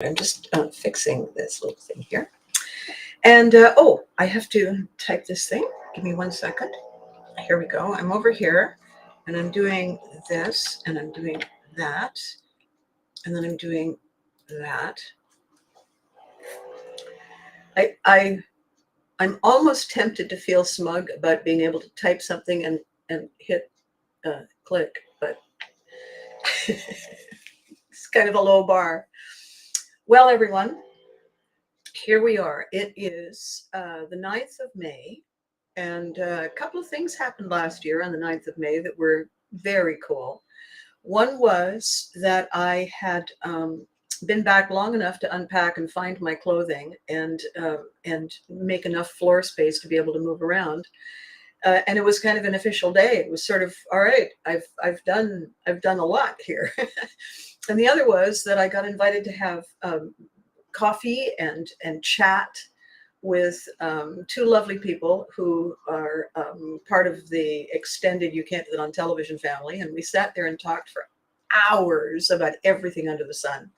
I'm just fixing this little thing here. And oh, I have to type this thing. Give me 1 second. Here we go. I'm over here and I'm doing this and I'm doing that. And then I'm doing that. I'm almost tempted to feel smug about being able to type something and hit click, but it's kind of a low bar. Well, everyone, here we are. It is the 9th of May, and a couple of things happened last year on the 9th of May that were very cool. One was that I had been back long enough to unpack and find my clothing and make enough floor space to be able to move around. And it was kind of an official day. It was sort of, all right, I've done a lot here. And the other was that I got invited to have coffee and chat with two lovely people who are part of the extended You Can't Do That on Television family. And we sat there and talked for hours about everything under the sun.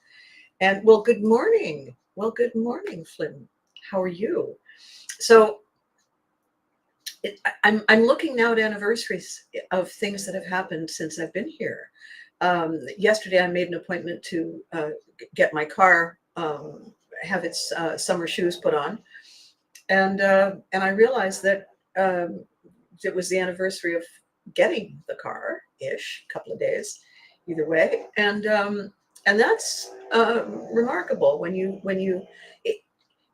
And well, good morning. Well, good morning, Flynn. How are you? So I'm looking now at anniversaries of things that have happened since I've been here. Yesterday, I made an appointment to get my car, have its summer shoes put on. And I realized that it was the anniversary of getting the car-ish, a couple of days, either way, and that's remarkable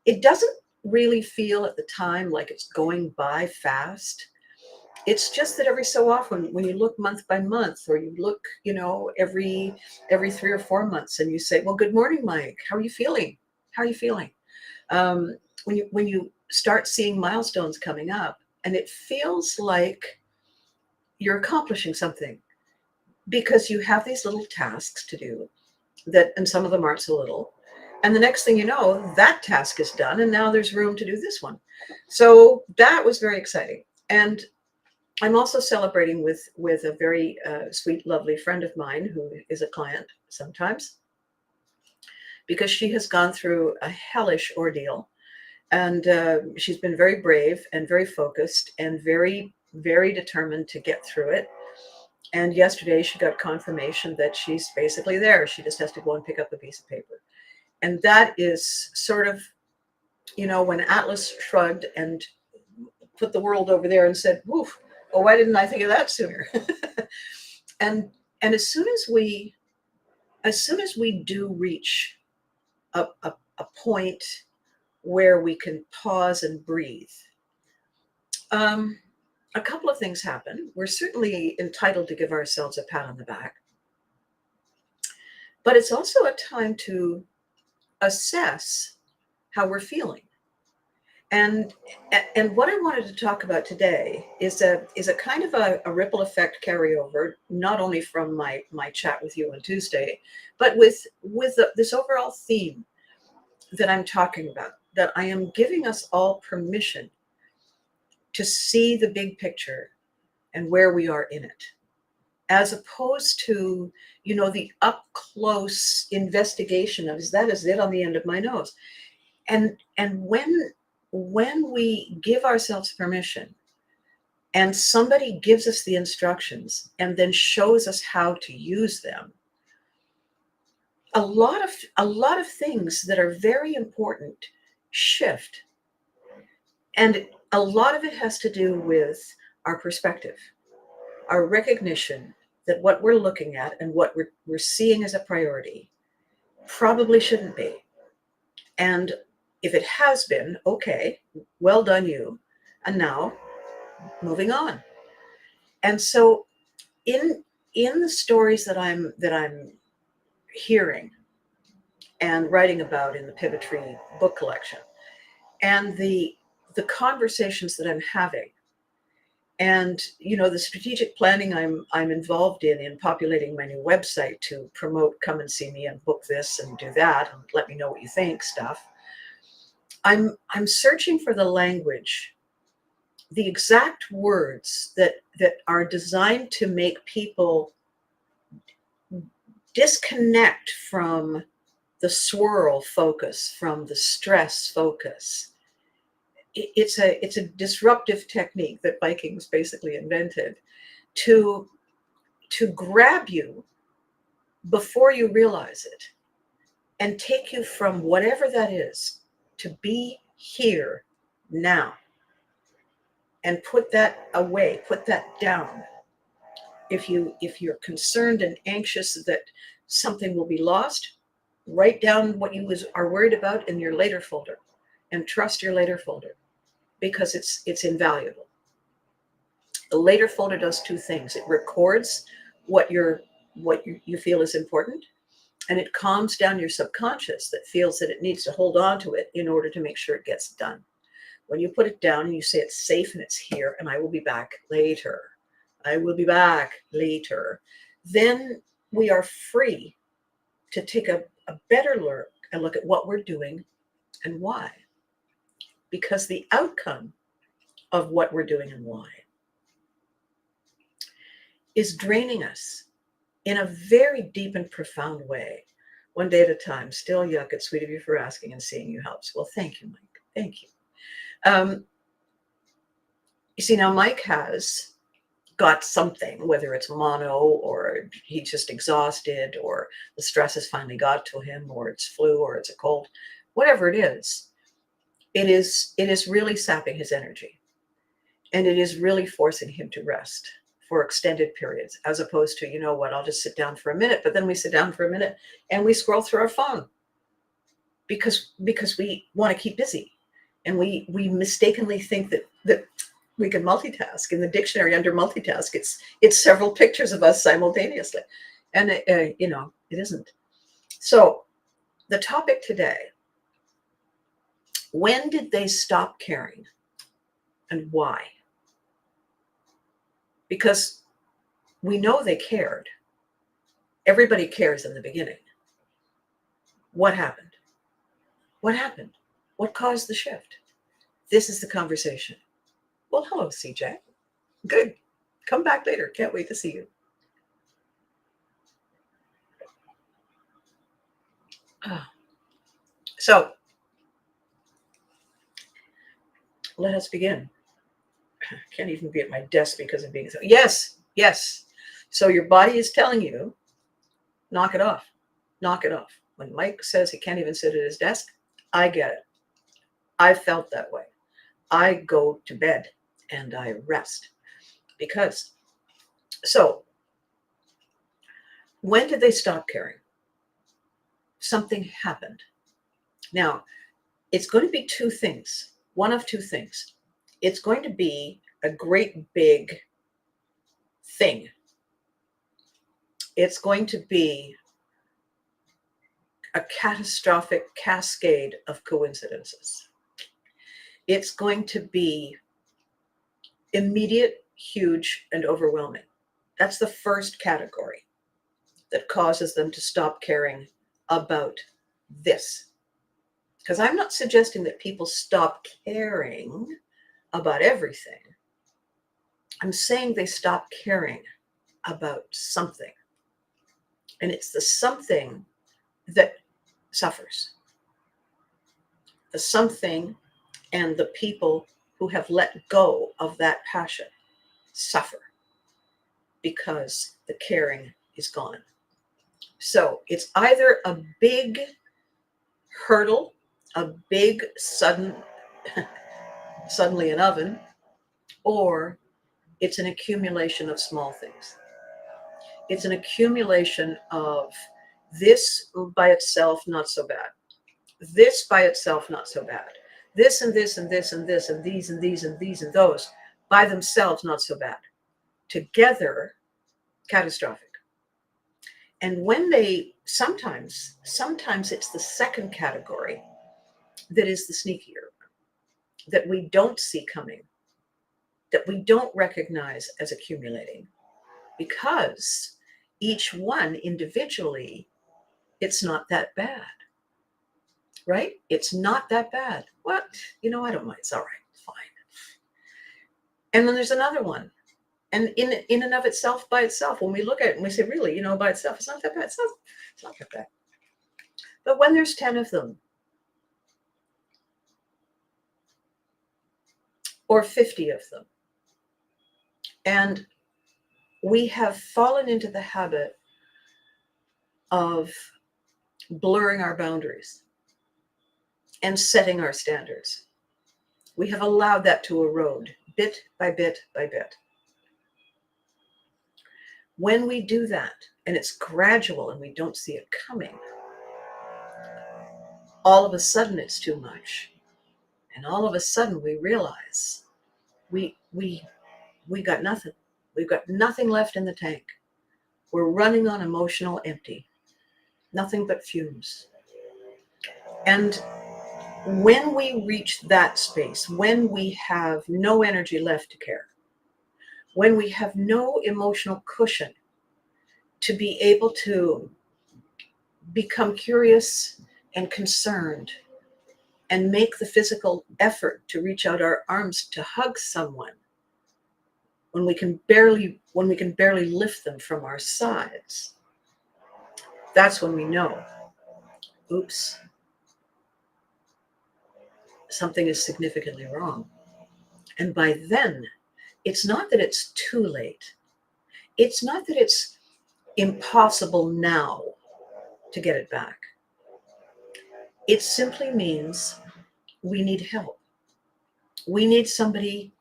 it doesn't really feel at the time like it's going by fast. It's just that every so often, when you look month by month, or you look, every 3 or 4 months, and you say, "Well, good morning, Mike. How are you feeling? How are you feeling?" When you start seeing milestones coming up, and it feels like you're accomplishing something because you have these little tasks to do and some of them aren't so little. And the next thing you know, that task is done, and now there's room to do this one. So that was very exciting. And I'm also celebrating with a very sweet, lovely friend of mine who is a client sometimes, because she has gone through a hellish ordeal. And she's been very brave and very focused and very, very determined to get through it. And yesterday she got confirmation that she's basically there. She just has to go and pick up a piece of paper. And that is sort of, when Atlas shrugged and put the world over there and said, "Woof, oh, why didn't I think of that sooner?" and as soon as we do reach a point where we can pause and breathe, a couple of things happen. We're certainly entitled to give ourselves a pat on the back, but it's also a time to assess how we're feeling. And what I wanted to talk about today is a kind of a ripple effect carryover, not only from my chat with you on Tuesday, but with this overall theme that I'm talking about, that I am giving us all permission to see the big picture and where we are in it, as opposed to, the up close investigation of, is it on the end of my nose? And when we give ourselves permission and somebody gives us the instructions and then shows us how to use them, a lot of things that are very important shift. And a lot of it has to do with our perspective, our recognition that what we're looking at and what we're seeing as a priority probably shouldn't be. And if it has been, okay, well done you. And now moving on. And so in the stories that I'm hearing and writing about in the Pivotry book collection, and the conversations that I'm having, and the strategic planning I'm involved in populating my new website to promote, come and see me and book this and do that and let me know what you think stuff. I'm searching for the language, the exact words that are designed to make people disconnect from the swirl focus from the stress focus. It's a disruptive technique that Vikings basically invented to grab you before you realize it and take you from whatever that is to be here now, and put that away, put that down. If you're concerned and anxious that something will be lost, write down what you are worried about in your later folder, and trust your later folder, because it's invaluable. The later folder does two things. It records what you feel is important, and it calms down your subconscious that feels that it needs to hold on to it in order to make sure it gets done. When you put it down and you say it's safe and it's here and I will be back later, I will be back later, then we are free to take a better look and look at what we're doing and why. Because the outcome of what we're doing and why is draining us in a very deep and profound way. One day at a time. Still, yuck, it's sweet of you for asking, and seeing you helps. Well, thank you, Mike. Thank you. You see, now Mike has got something, whether it's mono or he's just exhausted or the stress has finally got to him, or it's flu or it's a cold, whatever it is really sapping his energy, and it is really forcing him to rest for extended periods, as opposed to, you know what, I'll just sit down for a minute. But then we sit down for a minute and we scroll through our phone because we want to keep busy, and we mistakenly think that we can multitask. In the dictionary, under multitask, it's several pictures of us simultaneously, and it isn't. So the topic today: when did they stop caring, and why? Because we know they cared. Everybody cares in the beginning. What happened? What happened? What caused the shift? This is the conversation. Well, hello, CJ. Good. Come back later. Can't wait to see you. So let us begin. I can't even be at my desk because of being so. Yes. So your body is telling you, knock it off. Knock it off. When Mike says he can't even sit at his desk, I get it. I felt that way. I go to bed and I rest. Because, so when did they stop caring? Something happened. Now, it's going to be two things. One of two things. It's going to be a great big thing. It's going to be a catastrophic cascade of coincidences. It's going to be immediate, huge, and overwhelming. That's the first category that causes them to stop caring about this. Because I'm not suggesting that people stop caring about everything. I'm saying they stop caring about something. And it's the something that suffers. The something and the people who have let go of that passion suffer because the caring is gone. So it's either a big hurdle, a big suddenly an oven, or it's an accumulation of small things. It's an accumulation of this by itself, not so bad. This by itself, not so bad. This and this and this and this and these and these and these and those by themselves, not so bad. Together, catastrophic. And when they sometimes it's the second category that is the sneakier, that we don't see coming, that we don't recognize as accumulating, because each one individually, it's not that bad, right? It's not that bad. What? I don't mind. It's all right. Fine. And then there's another one. And in and of itself, by itself, when we look at it and we say, really, by itself, it's not that bad. It's not that bad. But when there's 10 of them, or 50 of them, and we have fallen into the habit of blurring our boundaries and setting our standards. We have allowed that to erode bit by bit by bit. When we do that, and it's gradual and we don't see it coming, all of a sudden it's too much. And all of a sudden we realize we got nothing. We've got nothing left in the tank. We're running on emotional empty. Nothing but fumes. And when we reach that space, when we have no energy left to care, when we have no emotional cushion to be able to become curious and concerned and make the physical effort to reach out our arms to hug someone, when we can barely lift them from our sides, that's when we know, oops, something is significantly wrong. And by then, it's not that it's too late. It's not that it's impossible now to get it back. It simply means we need help. We need somebody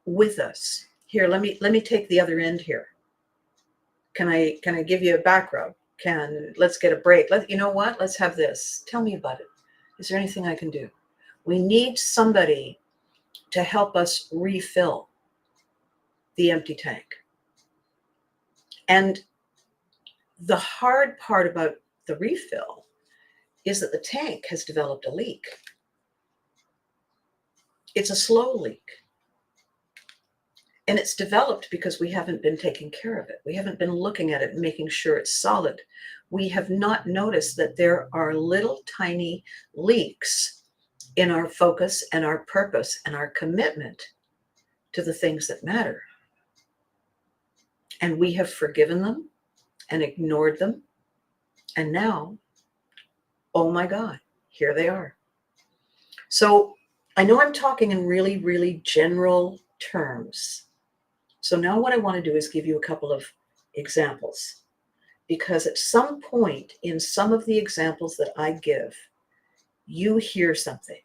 with us. Here, let me take the other end here. Can I give you a back rub? Let's get a break. You know what? Let's have this. Tell me about it. Is there anything I can do? We need somebody to help us refill the empty tank. And the hard part about the refill is that the tank has developed a leak. It's a slow leak. And it's developed because we haven't been taking care of it. We haven't been looking at it and making sure it's solid. We have not noticed that there are little tiny leaks in our focus and our purpose and our commitment to the things that matter. And we have forgiven them and ignored them. And now, oh my God, here they are. So I know I'm talking in really, really general terms. So now what I want to do is give you a couple of examples, because at some point in some of the examples that I give, you hear something.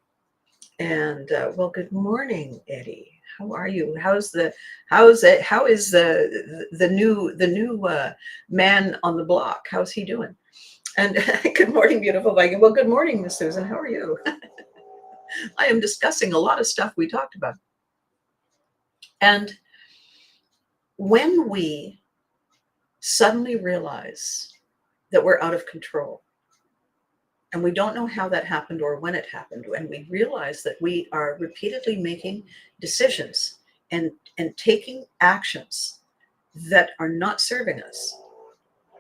And well, good morning, Eddie. How are you? How is the new man on the block? How's he doing? And good morning, beautiful Viking. Well, good morning, Miss Susan. How are you? I am discussing a lot of stuff we talked about. And when we suddenly realize that we're out of control, and we don't know how that happened or when it happened, and we realize that we are repeatedly making decisions and taking actions that are not serving us,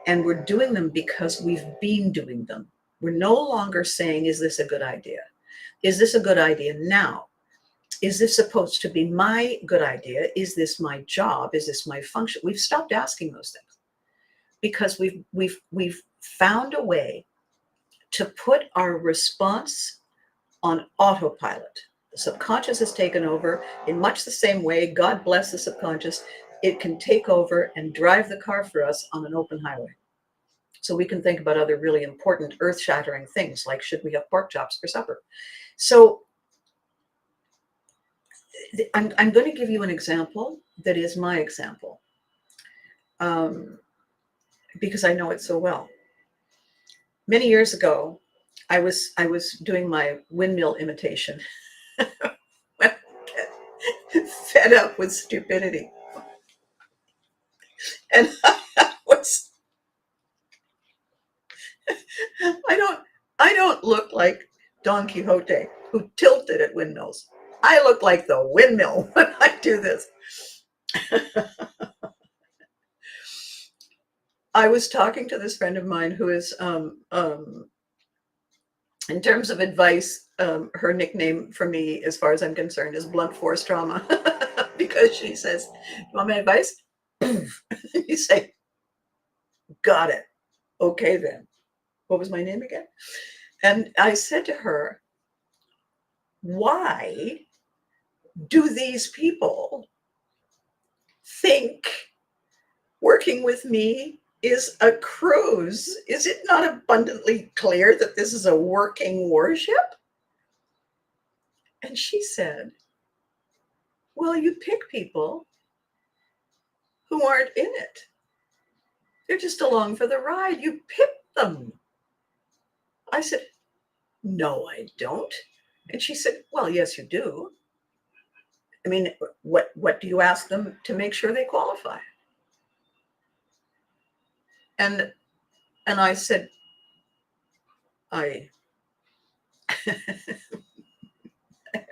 and we're doing them because we've been doing them. We're no longer saying, is this a good idea? Is this a good idea now? Is this supposed to be my good idea? Is this my job? Is this my function? We've stopped asking those things because we've found a way to put our response on autopilot. The subconscious has taken over in much the same way. God bless the subconscious. It can take over and drive the car for us on an open highway. So we can think about other really important earth-shattering things, like should we have pork chops for supper? So I'm going to give you an example that is my example, because I know it so well. Many years ago, I was doing my windmill imitation, fed up with stupidity, and I don't look like Don Quixote who tilted at windmills. I look like the windmill when I do this. I was talking to this friend of mine who is, in terms of advice, her nickname for me, as far as I'm concerned, is blunt force trauma, because she says, "You want my advice?" You say, "Got it. Okay then." What was my name again? And I said to her, why do these people think working with me is a cruise? Is it not abundantly clear that this is a working warship? And she said, well, you pick people who aren't in it. They're just along for the ride. You pick them. I said, no, I don't. And she said, well, yes, you do. I mean, what do you ask them to make sure they qualify? And I said, I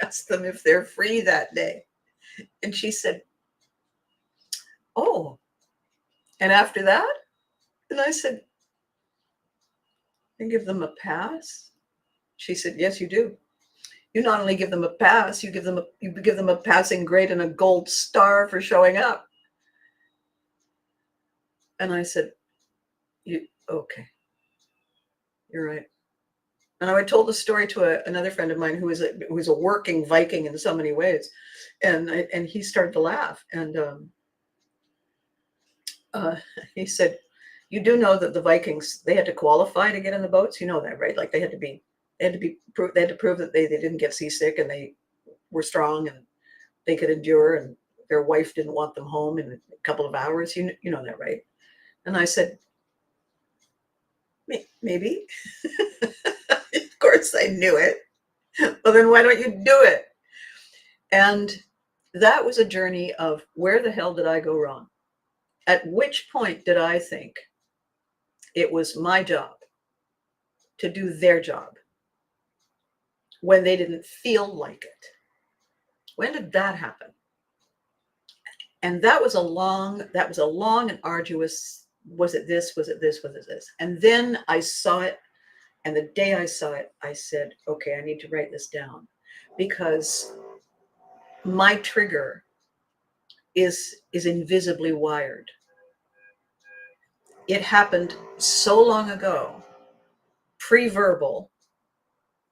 asked them if they're free that day. And she said, oh, and after that? And I said, I give them a pass. She said, yes, you do. You not only give them a pass, you give them a passing grade and a gold star for showing up. And I said, okay, you're right. And I told the story to another friend of mine who was a working Viking in so many ways, and he started to laugh, and he said, "You do know that the Vikings, they had to qualify to get in the boats. You know that, right? Like they had to prove that they didn't get seasick and they were strong and they could endure, and their wife didn't want them home in a couple of hours. You know that, right?" And I said, maybe. Of course I knew it. Well, then why don't you do it? And that was a journey of where the hell did I go wrong? At which point did I think it was my job to do their job when they didn't feel like it? When did that happen? And that was a long and arduous, was it this, was it this, was it this? And then I saw it. And the day I saw it, I said, okay, I need to write this down, because my trigger is invisibly wired. It happened so long ago, pre-verbal,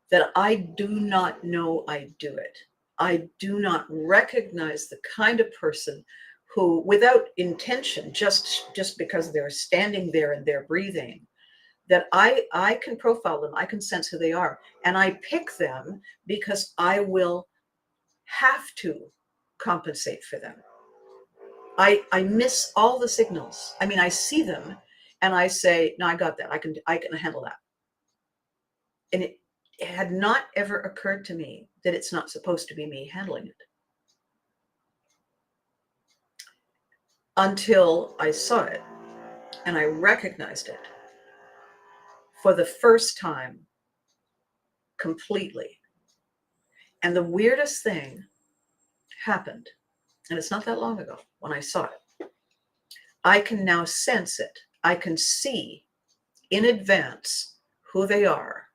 that I do not know I do it. I do not recognize the kind of person who, without intention, just because they're standing there and they're breathing, that I can profile them, I can sense who they are, and I pick them because I will have to compensate for them. I miss all the signals. I mean, I see them and I say, no, I got that. I can handle that. And it had not ever occurred to me that it's not supposed to be me handling it, until I saw it and I recognized it for the first time completely. And the weirdest thing happened, and it's not that long ago when I saw it. I can now sense it. I can see in advance who they are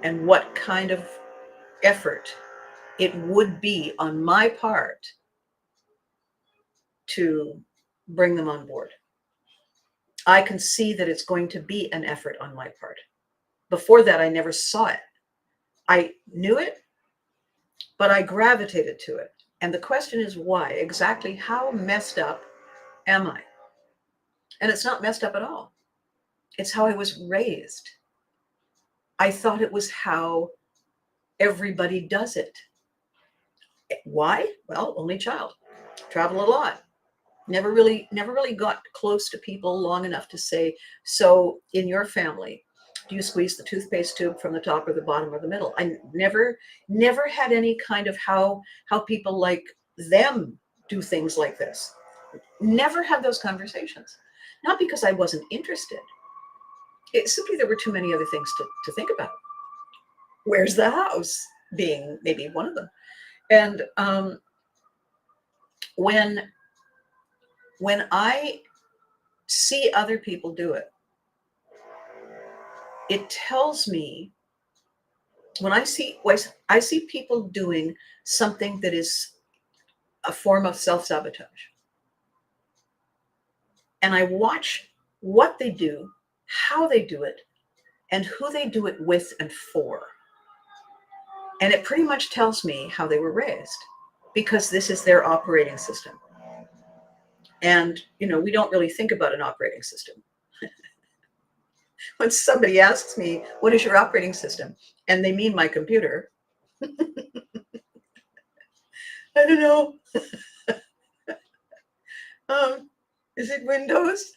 and what kind of effort it would be on my part to bring them on board. I can see that it's going to be an effort on my part. Before that, I never saw it. I knew it, but I gravitated to it. And the question is why? Exactly how messed up am I? And it's not messed up at all. It's how I was raised. I thought it was how everybody does it. Why? Well, only child. Travel a lot. Never really got close to people long enough to say, so in your family, do you squeeze the toothpaste tube from the top or the bottom or the middle? I never had any kind of how people like them do things like this. Never had those conversations. Not because I wasn't interested. It's simply there were too many other things to think about. Where's the house being maybe one of them. And when I see other people do it, it tells me, when I see people doing something that is a form of self-sabotage, and I watch what they do, how they do it, and who they do it with and for. And it pretty much tells me how they were raised, because this is their operating system. And, we don't really think about an operating system. When somebody asks me, what is your operating system? And they mean my computer. I don't know. Is it Windows?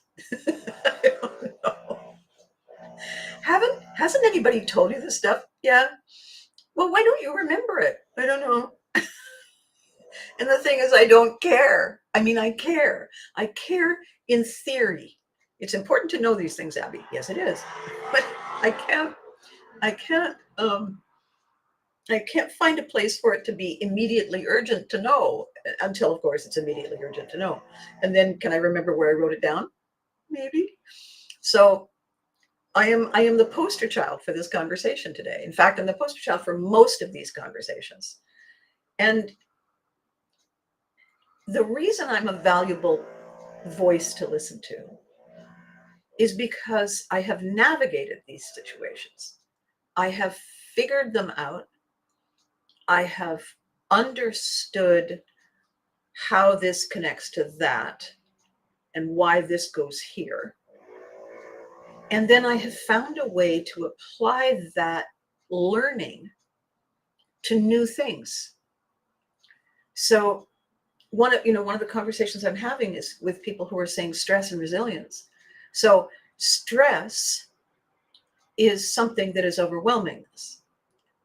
I don't know. Hasn't anybody told you this stuff? Yeah. Well, why don't you remember it? I don't know. And the thing is, I don't care. I mean, I care. I care in theory. It's important to know these things, Abby. Yes, it is. But I can't find a place for it to be immediately urgent to know, until, of course, it's immediately urgent to know. And then can I remember where I wrote it down? Maybe. So I am the poster child for this conversation today. In fact, I'm the poster child for most of these conversations. And the reason I'm a valuable voice to listen to is because I have navigated these situations. I have figured them out. I have understood how this connects to that and why this goes here. And then I have found a way to apply that learning to new things. So one of the conversations I'm having is with people who are saying stress and resilience. So stress is something that is overwhelming us.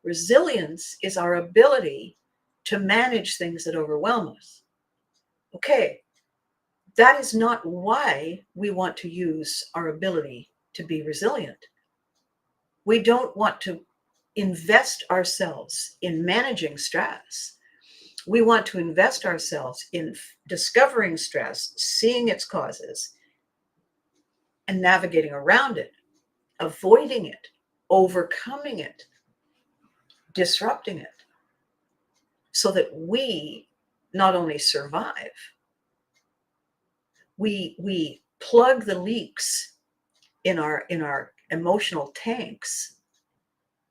Resilience is our ability to manage things that overwhelm us. Okay, that is not why we want to use our ability to be resilient. We don't want to invest ourselves in managing stress. We want to invest ourselves in discovering stress, seeing its causes, and navigating around it, avoiding it, overcoming it, disrupting it, so that we not only survive, we plug the leaks in our emotional tanks,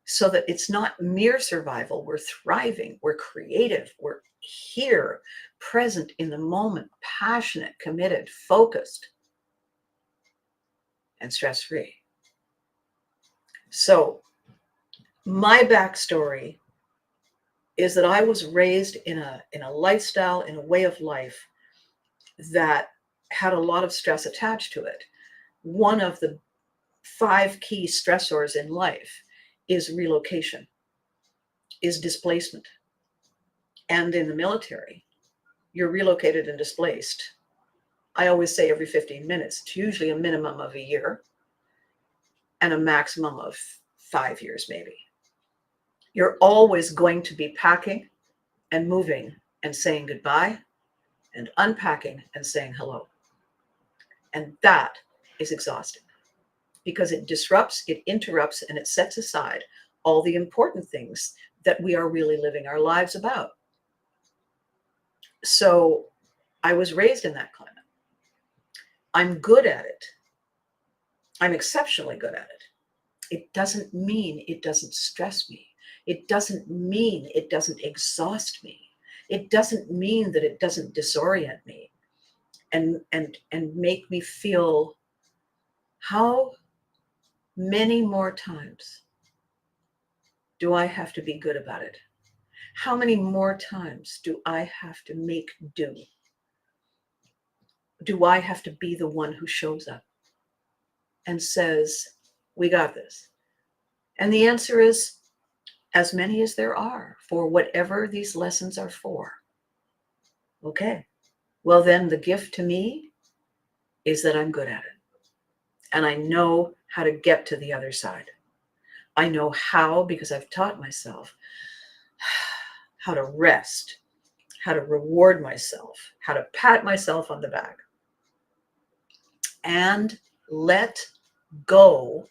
so that it's not mere survival. We're thriving, we're creative, we're here, present in the moment, passionate, committed, focused, and stress-free. So my backstory is that I was raised in a lifestyle, in a way of life that had a lot of stress attached to it. One of the 5 key stressors in life is relocation, is displacement. And in the military, you're relocated and displaced. I always say every 15 minutes. It's usually a minimum of a year and a maximum of 5 years, maybe. You're always going to be packing and moving and saying goodbye and unpacking and saying hello. And that is exhausting, because it disrupts, it interrupts, and it sets aside all the important things that we are really living our lives about. So I was raised in that climate. I'm good at it. I'm exceptionally good at it. It doesn't mean it doesn't stress me. It doesn't mean it doesn't exhaust me. It doesn't mean that it doesn't disorient me and make me feel, how many more times do I have to be good about it? How many more times do I have to make do? Do I have to be the one who shows up and says, we got this? And the answer is, as many as there are, for whatever these lessons are for. Okay, well then the gift to me is that I'm good at it. And I know how to get to the other side. I know how, because I've taught myself how to rest, how to reward myself, how to pat myself on the back, and let go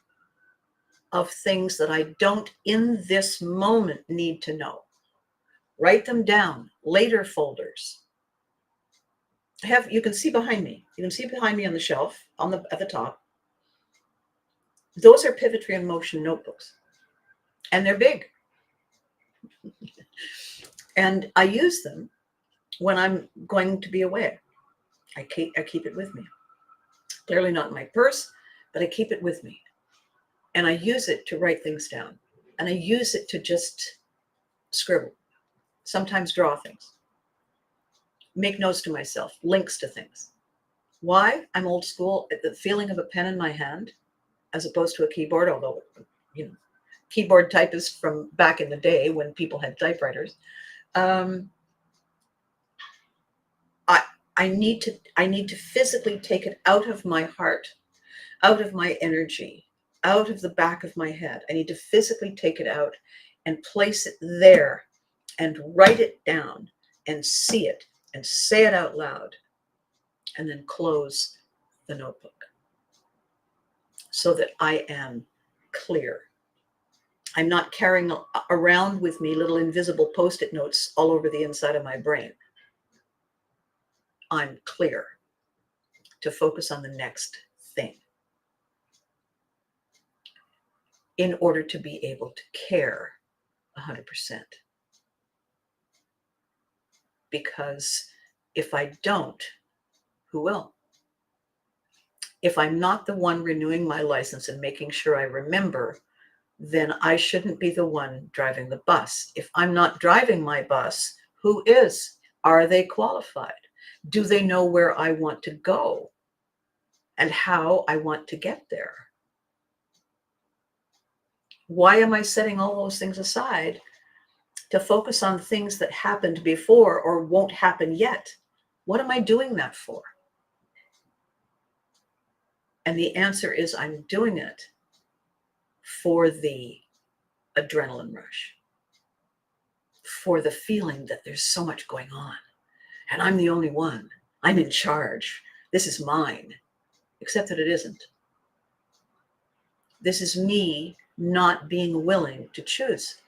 of things that I don't in this moment need to know. Write them down, later folders. You can see behind me. You can see behind me on the shelf, at the top. Those are Pivotry in Motion notebooks, and they're big. And I use them when I'm going to be away. I keep it with me. Clearly not in my purse, but I keep it with me. And I use it to write things down. And I use it to just scribble, sometimes draw things, make notes to myself, links to things. Why? I'm old school. The feeling of a pen in my hand, as opposed to a keyboard, although, keyboard typists from back in the day when people had typewriters. Um, I, I need to physically take it out of my heart, out of my energy, out of the back of my head. I need to physically take it out and place it there and write it down and see it and say it out loud, and then close the notebook so that I am clear. I'm not carrying around with me little invisible Post-it notes all over the inside of my brain. I'm clear to focus on the next thing in order to be able to care 100%. Because if I don't, who will? If I'm not the one renewing my license and making sure I remember, then I shouldn't be the one driving the bus. If I'm not driving my bus, who is? Are they qualified? Do they know where I want to go and how I want to get there? Why am I setting all those things aside to focus on things that happened before or won't happen yet? What am I doing that for? And the answer is I'm doing it for the adrenaline rush, for the feeling that there's so much going on and I'm the only one. I'm in charge. This is mine. Except that it isn't. This is me not being willing to choose.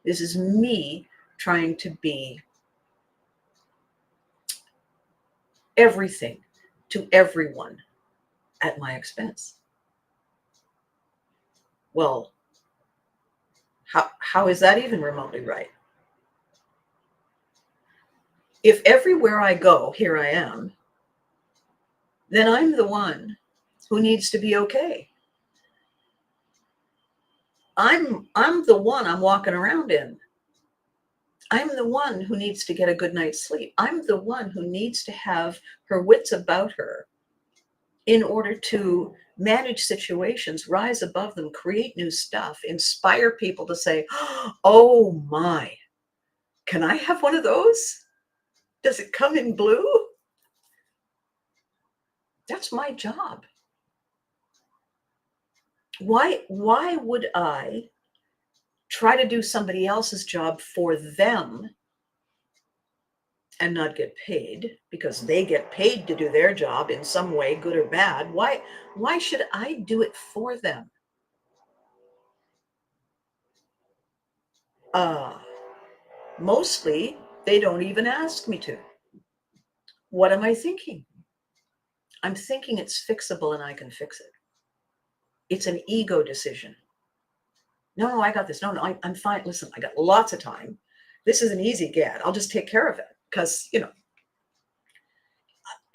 This is me trying to be everything to everyone at my expense. Well, how is that even remotely right? If everywhere I go, here I am, then I'm the one who needs to be okay. I'm the one I'm walking around in. I'm the one who needs to get a good night's sleep. I'm the one who needs to have her wits about her in order to manage situations, rise above them, create new stuff, inspire people to say, oh my, can I have one of those? Does it come in blue? That's my job. Why would I try to do somebody else's job for them and not get paid, because they get paid to do their job in some way, good or bad? Why should I do it for them? Mostly they don't even ask me to. What am I thinking? I'm thinking it's fixable and I can fix it. It's an ego decision. No, I got this. No, I'm fine. Listen, I got lots of time. This is an easy get. I'll just take care of it. Because,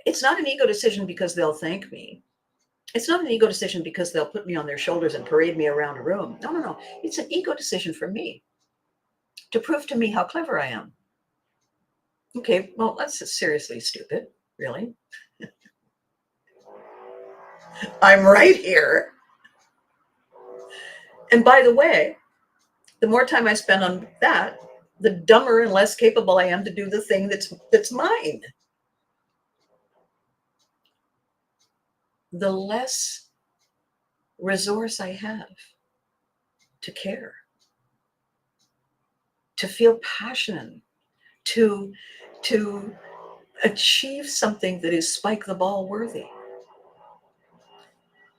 it's not an ego decision because they'll thank me. It's not an ego decision because they'll put me on their shoulders and parade me around a room. No. It's an ego decision for me to prove to me how clever I am. Okay, well, that's seriously stupid, really. I'm right here. And by the way, the more time I spend on that, the dumber and less capable I am to do the thing that's mine. The less resource I have to care, to feel passionate, to achieve something that is spike the ball worthy.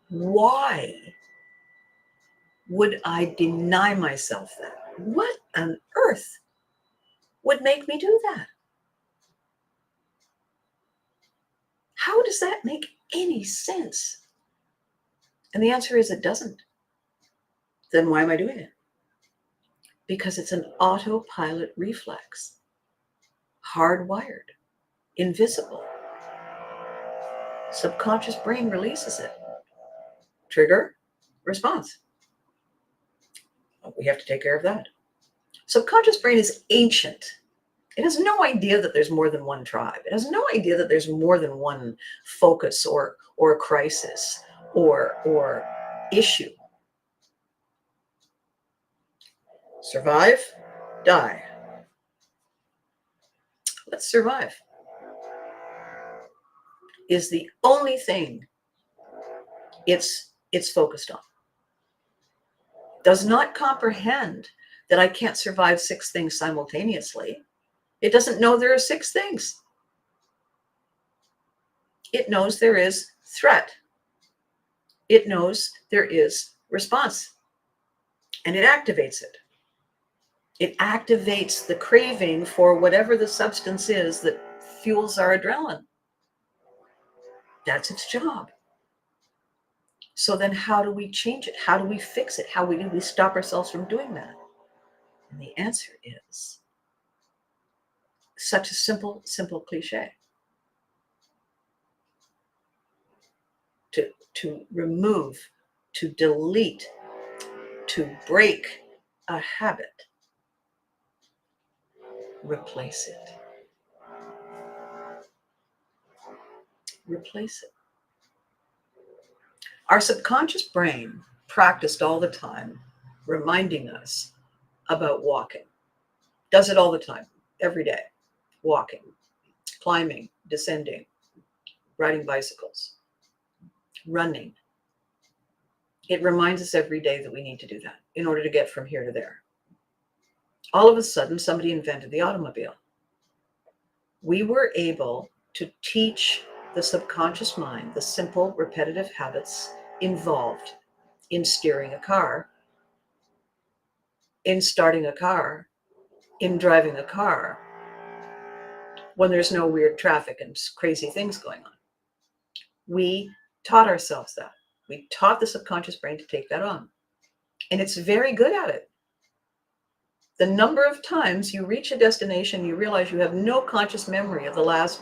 Why would I deny myself that? What on earth would make me do that? How does that make any sense? And the answer is it doesn't. Then why am I doing it? Because it's an autopilot reflex, hardwired, invisible. Subconscious brain releases it. Trigger, response. We have to take care of that. Subconscious brain is ancient. It has no idea that there's more than one tribe. It has no idea that there's more than one focus or crisis or issue. Survive, die. Let's survive is the only thing it's focused on. Does not comprehend that I can't survive 6 things simultaneously. It doesn't know there are 6 things. It knows there is threat. It knows there is response. And it activates it. It activates the craving for whatever the substance is that fuels our adrenaline. That's its job. So then how do we change it? How do we fix it? How do we stop ourselves from doing that? And the answer is such a simple cliche. To remove, to delete, to break a habit, replace it. Replace it. Our subconscious brain practiced all the time, reminding us about walking. Does it all the time, every day. Walking, climbing, descending, riding bicycles, running. It reminds us every day that we need to do that in order to get from here to there. All of a sudden, somebody invented the automobile. We were able to teach the subconscious mind the simple, repetitive habits involved in steering a car, in starting a car, in driving a car, when there's no weird traffic and crazy things going on. We taught ourselves that. We taught the subconscious brain to take that on. And it's very good at it. The number of times you reach a destination, you realize you have no conscious memory of the last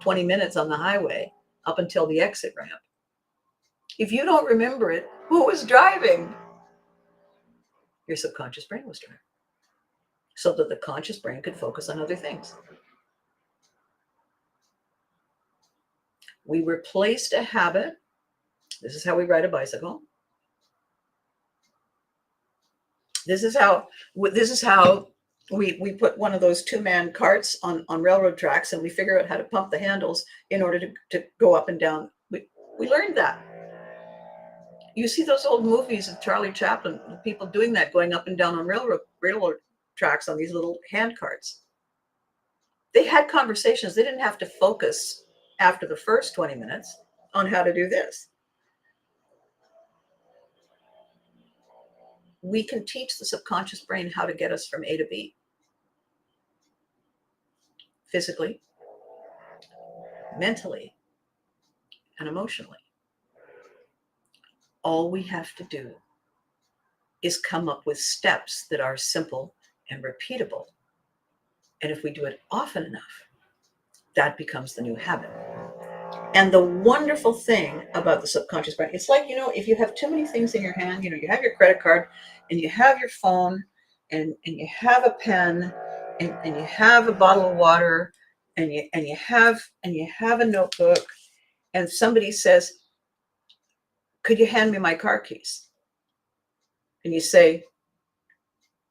20 minutes on the highway up until the exit ramp. If you don't remember it, who was driving? Your subconscious brain was driving. So that the conscious brain could focus on other things. We replaced a habit. This is how we ride a bicycle. This is how we put one of those 2-man carts on railroad tracks, and we figure out how to pump the handles in order to go up and down. We learned that. You see those old movies of Charlie Chaplin, people doing that, going up and down on railroad tracks on these little hand carts. They had conversations. They didn't have to focus after the first 20 minutes on how to do this. We can teach the subconscious brain how to get us from A to B. Physically, mentally, and emotionally. All we have to do is come up with steps that are simple and repeatable. And if we do it often enough, that becomes the new habit. And the wonderful thing about the subconscious brain, it's like, if you have too many things in your hand, you have your credit card and you have your phone and you have a pen and you have a bottle of water and you have a notebook, and somebody says, could you hand me my car keys? And you say,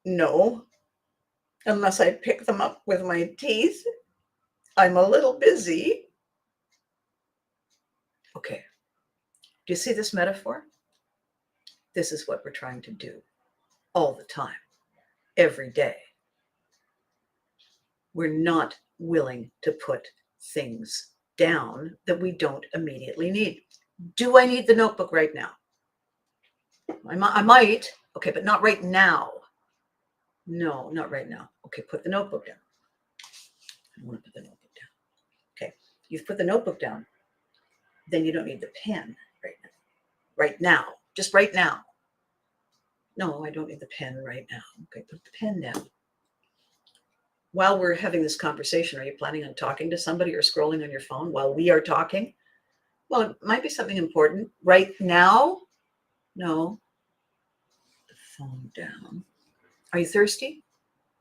no, unless I pick them up with my teeth. I'm a little busy. Okay. Do you see this metaphor? This is what we're trying to do all the time, every day. We're not willing to put things down that we don't immediately need. Do I need the notebook right now? I might. Okay, but not right now. No, not right now. Okay, put the notebook down. I want to put the notebook down. Okay, you've put the notebook down. Then you don't need the pen right now. right now, just right now. No, I don't need the pen right now. Okay, put the pen down. While we're having this conversation, are you planning on talking to somebody or scrolling on your phone while we are talking? Well, it might be something important. Right now? No. The phone down. Are you thirsty?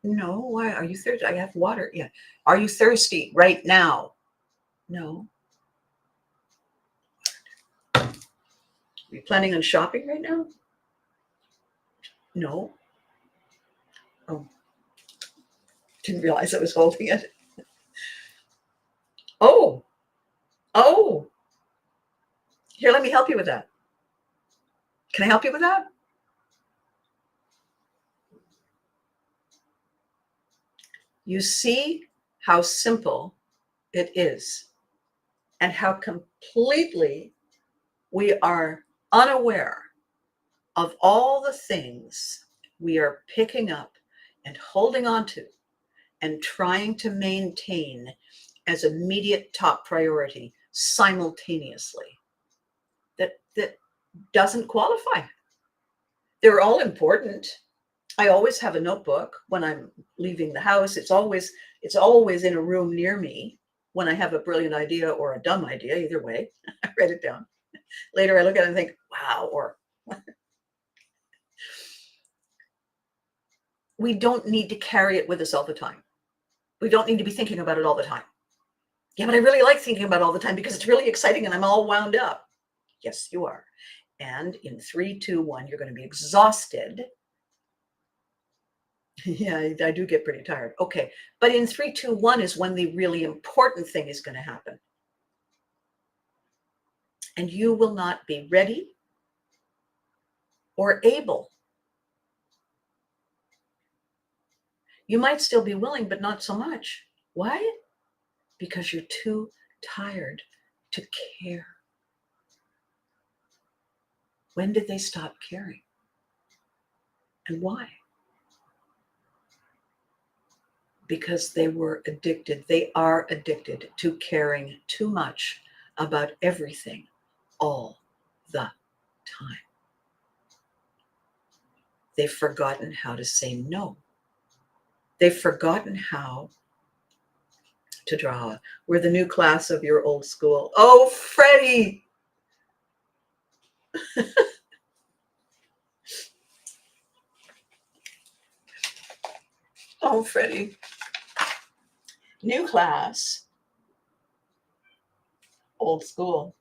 No. Why? Are you thirsty? I have water. Yeah. Are you thirsty right now? No. Are you planning on shopping right now? No. Oh, didn't realize I was holding it. Oh, oh. Here, let me help you with that. Can I help you with that? You see how simple it is and how completely we are unaware of all the things we are picking up and holding on to and trying to maintain as immediate top priority simultaneously that doesn't qualify. They're all important. I always have a notebook when I'm leaving the house. It's always in a room near me when I have a brilliant idea or a dumb idea, either way. I write it down. Later I look at it and think, wow, or we don't need to carry it with us all the time. We don't need to be thinking about it all the time. Yeah, but I really like thinking about it all the time because it's really exciting and I'm all wound up. Yes, you are. And in 3, 2, 1, you're going to be exhausted. Yeah, I do get pretty tired. Okay. But in 3, 2, 1 is when the really important thing is going to happen. And you will not be ready or able. You might still be willing, but not so much. Why? Because you're too tired to care. When did they stop caring? And why? Because they were addicted. They are addicted to caring too much about everything all the time. They've forgotten how to say no. They've forgotten how to draw. We're the new class of your old school. Oh, Freddie. Oh, Freddie. New class, old school.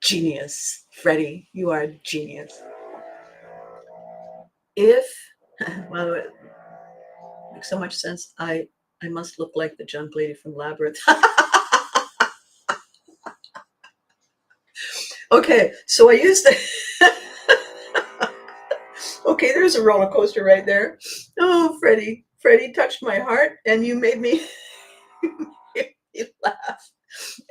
Genius. Freddie, you are a genius. If, well, it makes so much sense. I must look like the junk lady from Labyrinth. Okay, so I used the. Okay, there's a roller coaster right there. Oh, Freddie touched my heart, and you made me, made me laugh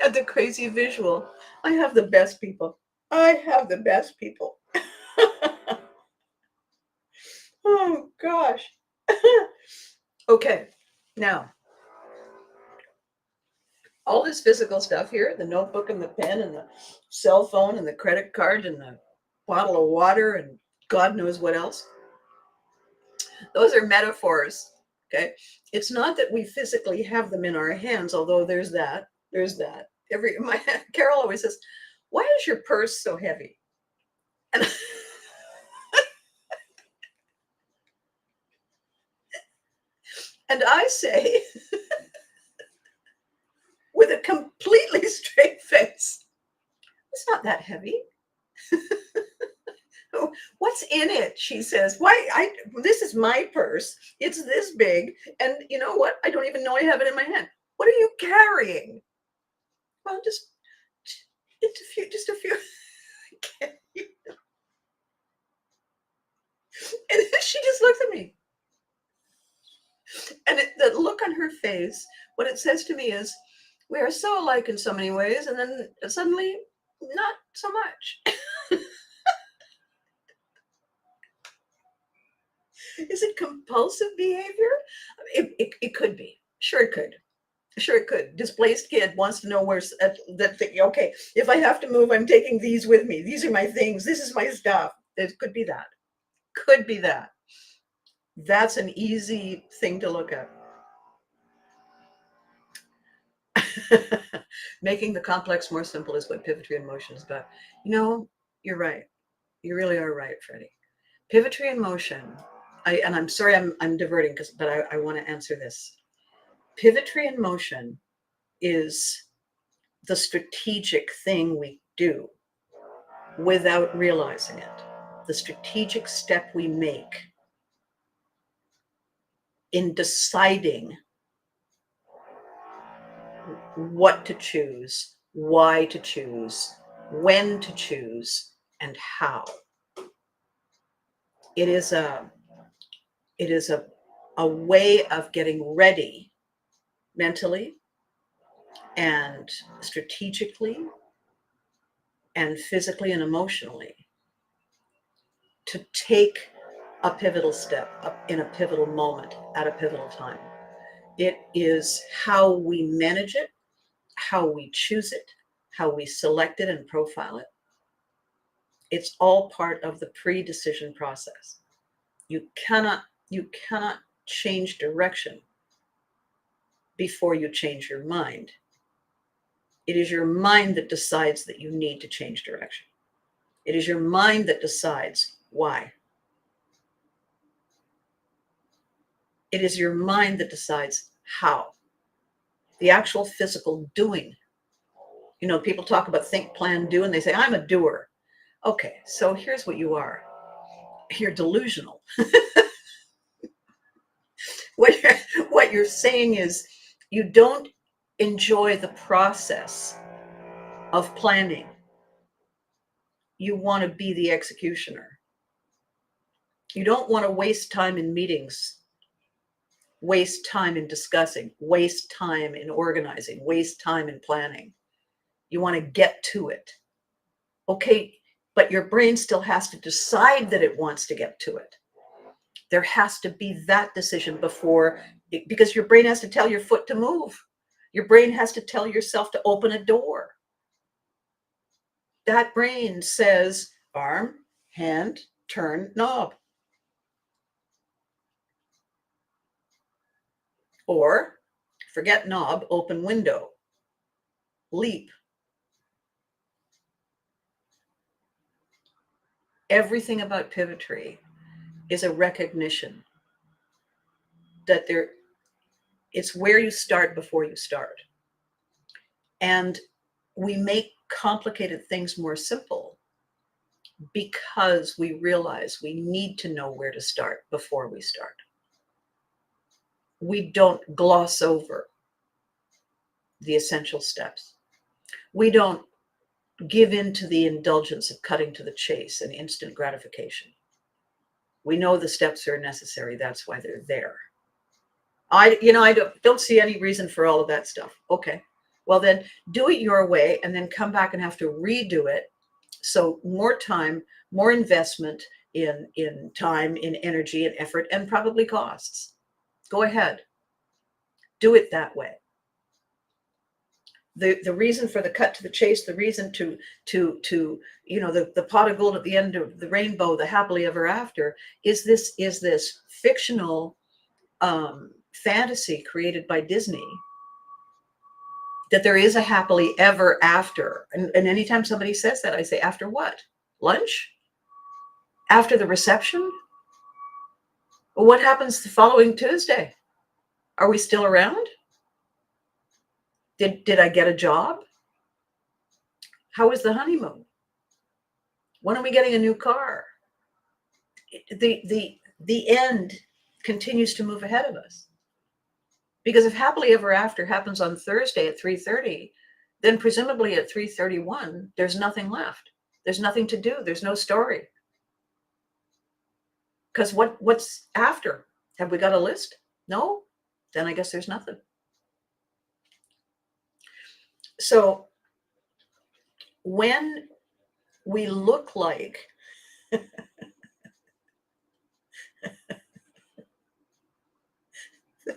at the crazy visual. I have the best people. I have the best people. Oh gosh. Okay, now all this physical stuff here, the notebook and the pen and the cell phone and the credit card and the bottle of water and God knows what else. Those are metaphors. Okay. It's not that we physically have them in our hands, although there's that. There's that. Carol always says, why is your purse so heavy? And, and I say, with a completely straight face, it's not that heavy. What's in it? She says, this is my purse. It's this big. And you know what? I don't even know I have it in my hand. What are you carrying? Well, it's just a few. And then she just looks at me. And the look on her face, what it says to me is, we are so alike in so many ways. And then suddenly, not so much. Is it compulsive behavior? It could be. Sure, it could. Sure, it could. Displaced kid wants to know that thing. Okay, if I have to move, I'm taking these with me. These are my things. This is my stuff. It could be that. Could be that. That's an easy thing to look at. Making the complex more simple is what Pivotry in Motion is about. You know, you're right. You really are right, Freddie. Pivotry in Motion. And I'm sorry I'm diverting but I want to answer this. Pivotry in Motion is the strategic thing we do without realizing it. The strategic step we make in deciding what to choose, why to choose, when to choose, and how. It is a way of getting ready mentally and strategically and physically and emotionally to take a pivotal step up in a pivotal moment at a pivotal time. It is how we manage it, how we choose it, how we select it and profile it. It's all part of the pre-decision process. You cannot change direction before you change your mind. It is your mind that decides that you need to change direction. It is your mind that decides why. It is your mind that decides how. The actual physical doing. You know, people talk about think, plan, do, and they say, I'm a doer. Okay, so here's what you are. You're delusional. What you're saying is you don't enjoy the process of planning. You want to be the executioner. You don't want to waste time in meetings, waste time in discussing, waste time in organizing, waste time in planning. You want to get to it. Okay, but your brain still has to decide that it wants to get to it. There has to be that decision because your brain has to tell your foot to move. Your brain has to tell yourself to open a door. That brain says arm, hand, turn, knob. Or forget knob, open window, leap. Everything about Pivotry is a recognition that it's where you start before you start. And we make complicated things more simple because we realize we need to know where to start before we start. We don't gloss over the essential steps. We don't give in to the indulgence of cutting to the chase and instant gratification. We know the steps are necessary. That's why they're there. I don't see any reason for all of that stuff. Okay, well then do it your way and then come back and have to redo it. So more time, more investment in time, in energy and effort, and probably costs. Go ahead, do it that way. The reason for the cut to the chase, the reason to the pot of gold at the end of the rainbow, the happily ever after, is this fictional fantasy created by Disney that there is a happily ever after. And anytime somebody says that, I say, after what? Lunch? After the reception? Well, what happens the following Tuesday? Are we still around? Did I get a job? How was the honeymoon? When are we getting a new car? The end continues to move ahead of us. Because if happily ever after happens on Thursday at 3:30, then presumably at 3:31, there's nothing left. There's nothing to do. There's no story. Because what's after? Have we got a list? No? Then I guess there's nothing. So when we look like the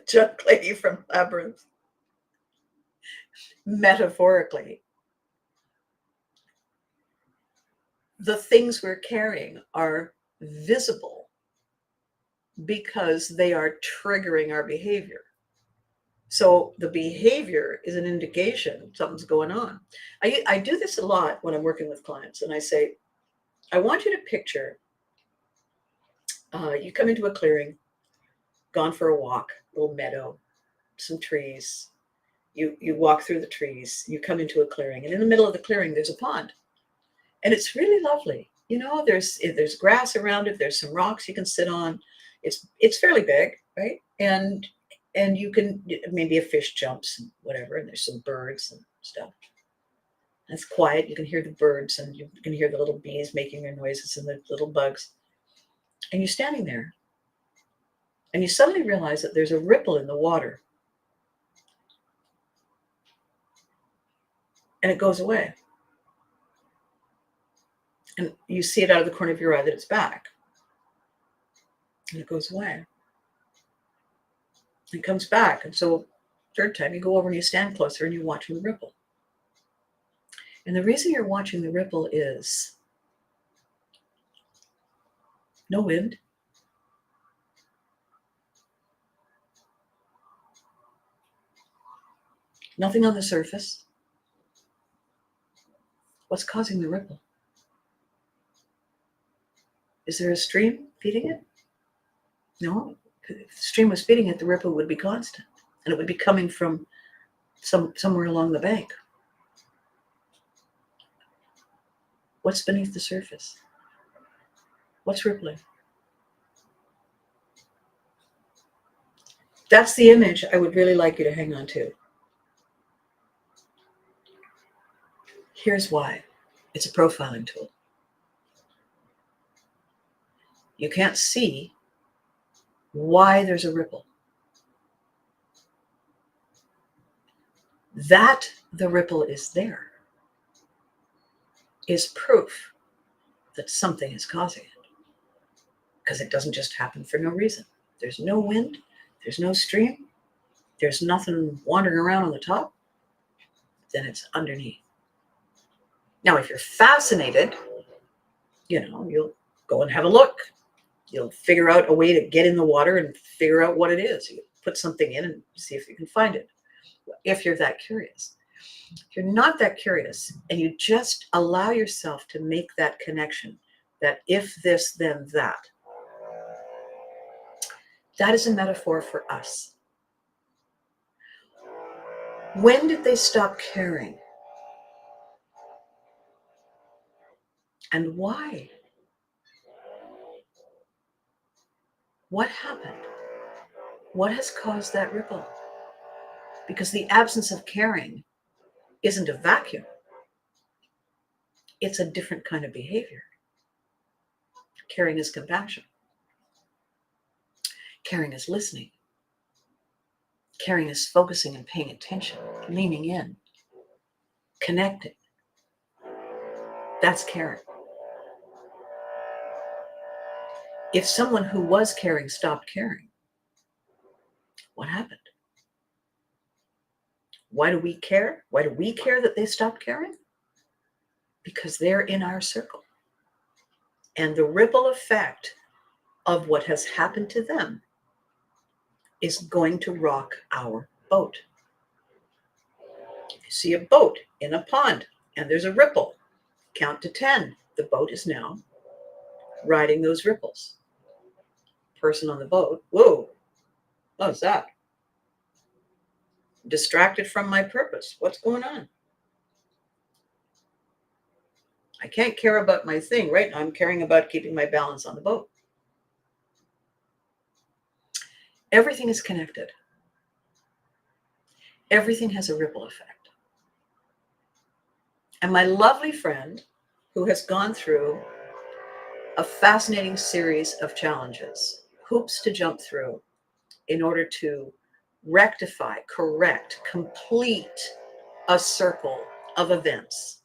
junk lady from Labyrinth, metaphorically, the things we're carrying are visible because they are triggering our behavior. So the behavior is an indication something's going on. I do this a lot when I'm working with clients, and I say, I want you to picture you come into a clearing, gone for a walk, little meadow, some trees. You walk through the trees, you come into a clearing, and in the middle of the clearing, there's a pond. And it's really lovely. You know, there's grass around it, there's some rocks you can sit on. It's fairly big, right? And you can, maybe a fish jumps and whatever, and there's some birds and stuff. And it's quiet. You can hear the birds, and you can hear the little bees making their noises and the little bugs. And you're standing there, and you suddenly realize that there's a ripple in the water. And it goes away. And you see it out of the corner of your eye that it's back. And it goes away. It comes back. And so third time you go over and you stand closer and you're watching the ripple. And the reason you're watching the ripple is no wind, nothing on the surface. What's causing the ripple? Is there a stream feeding it? No. If the stream was feeding it, the ripple would be constant, and it would be coming from somewhere along the bank. What's beneath the surface? What's rippling? That's the image I would really like you to hang on to. Here's why. It's a profiling tool. You can't see why there's a ripple. That the ripple is there is proof that something is causing it, because it doesn't just happen for no reason. There's no wind, there's no stream, there's nothing wandering around on the top, then it's underneath. Now, if you're fascinated, you'll go and have a look. You'll figure out a way to get in the water and figure out what it is. You put something in and see if you can find it, if you're that curious. If you're not that curious and you just allow yourself to make that connection, that if this, then that is a metaphor for us. When did they stop caring? And why? What happened? What has caused that ripple? Because the absence of caring isn't a vacuum. It's a different kind of behavior. Caring is compassion. Caring is listening. Caring is focusing and paying attention, leaning in, connecting. That's caring. If someone who was caring stopped caring, what happened? Why do we care? Why do we care that they stopped caring? Because they're in our circle. And the ripple effect of what has happened to them is going to rock our boat. If you see a boat in a pond and there's a ripple, count to 10. The boat is now riding those ripples. Person on the boat, whoa, what's that? Distracted from my purpose. What's going on? I can't care about my thing right now. I'm caring about keeping my balance on the boat. Everything is connected. Everything has a ripple effect. And my lovely friend, who has gone through a fascinating series of challenges, hoops to jump through in order to rectify, correct, complete a circle of events.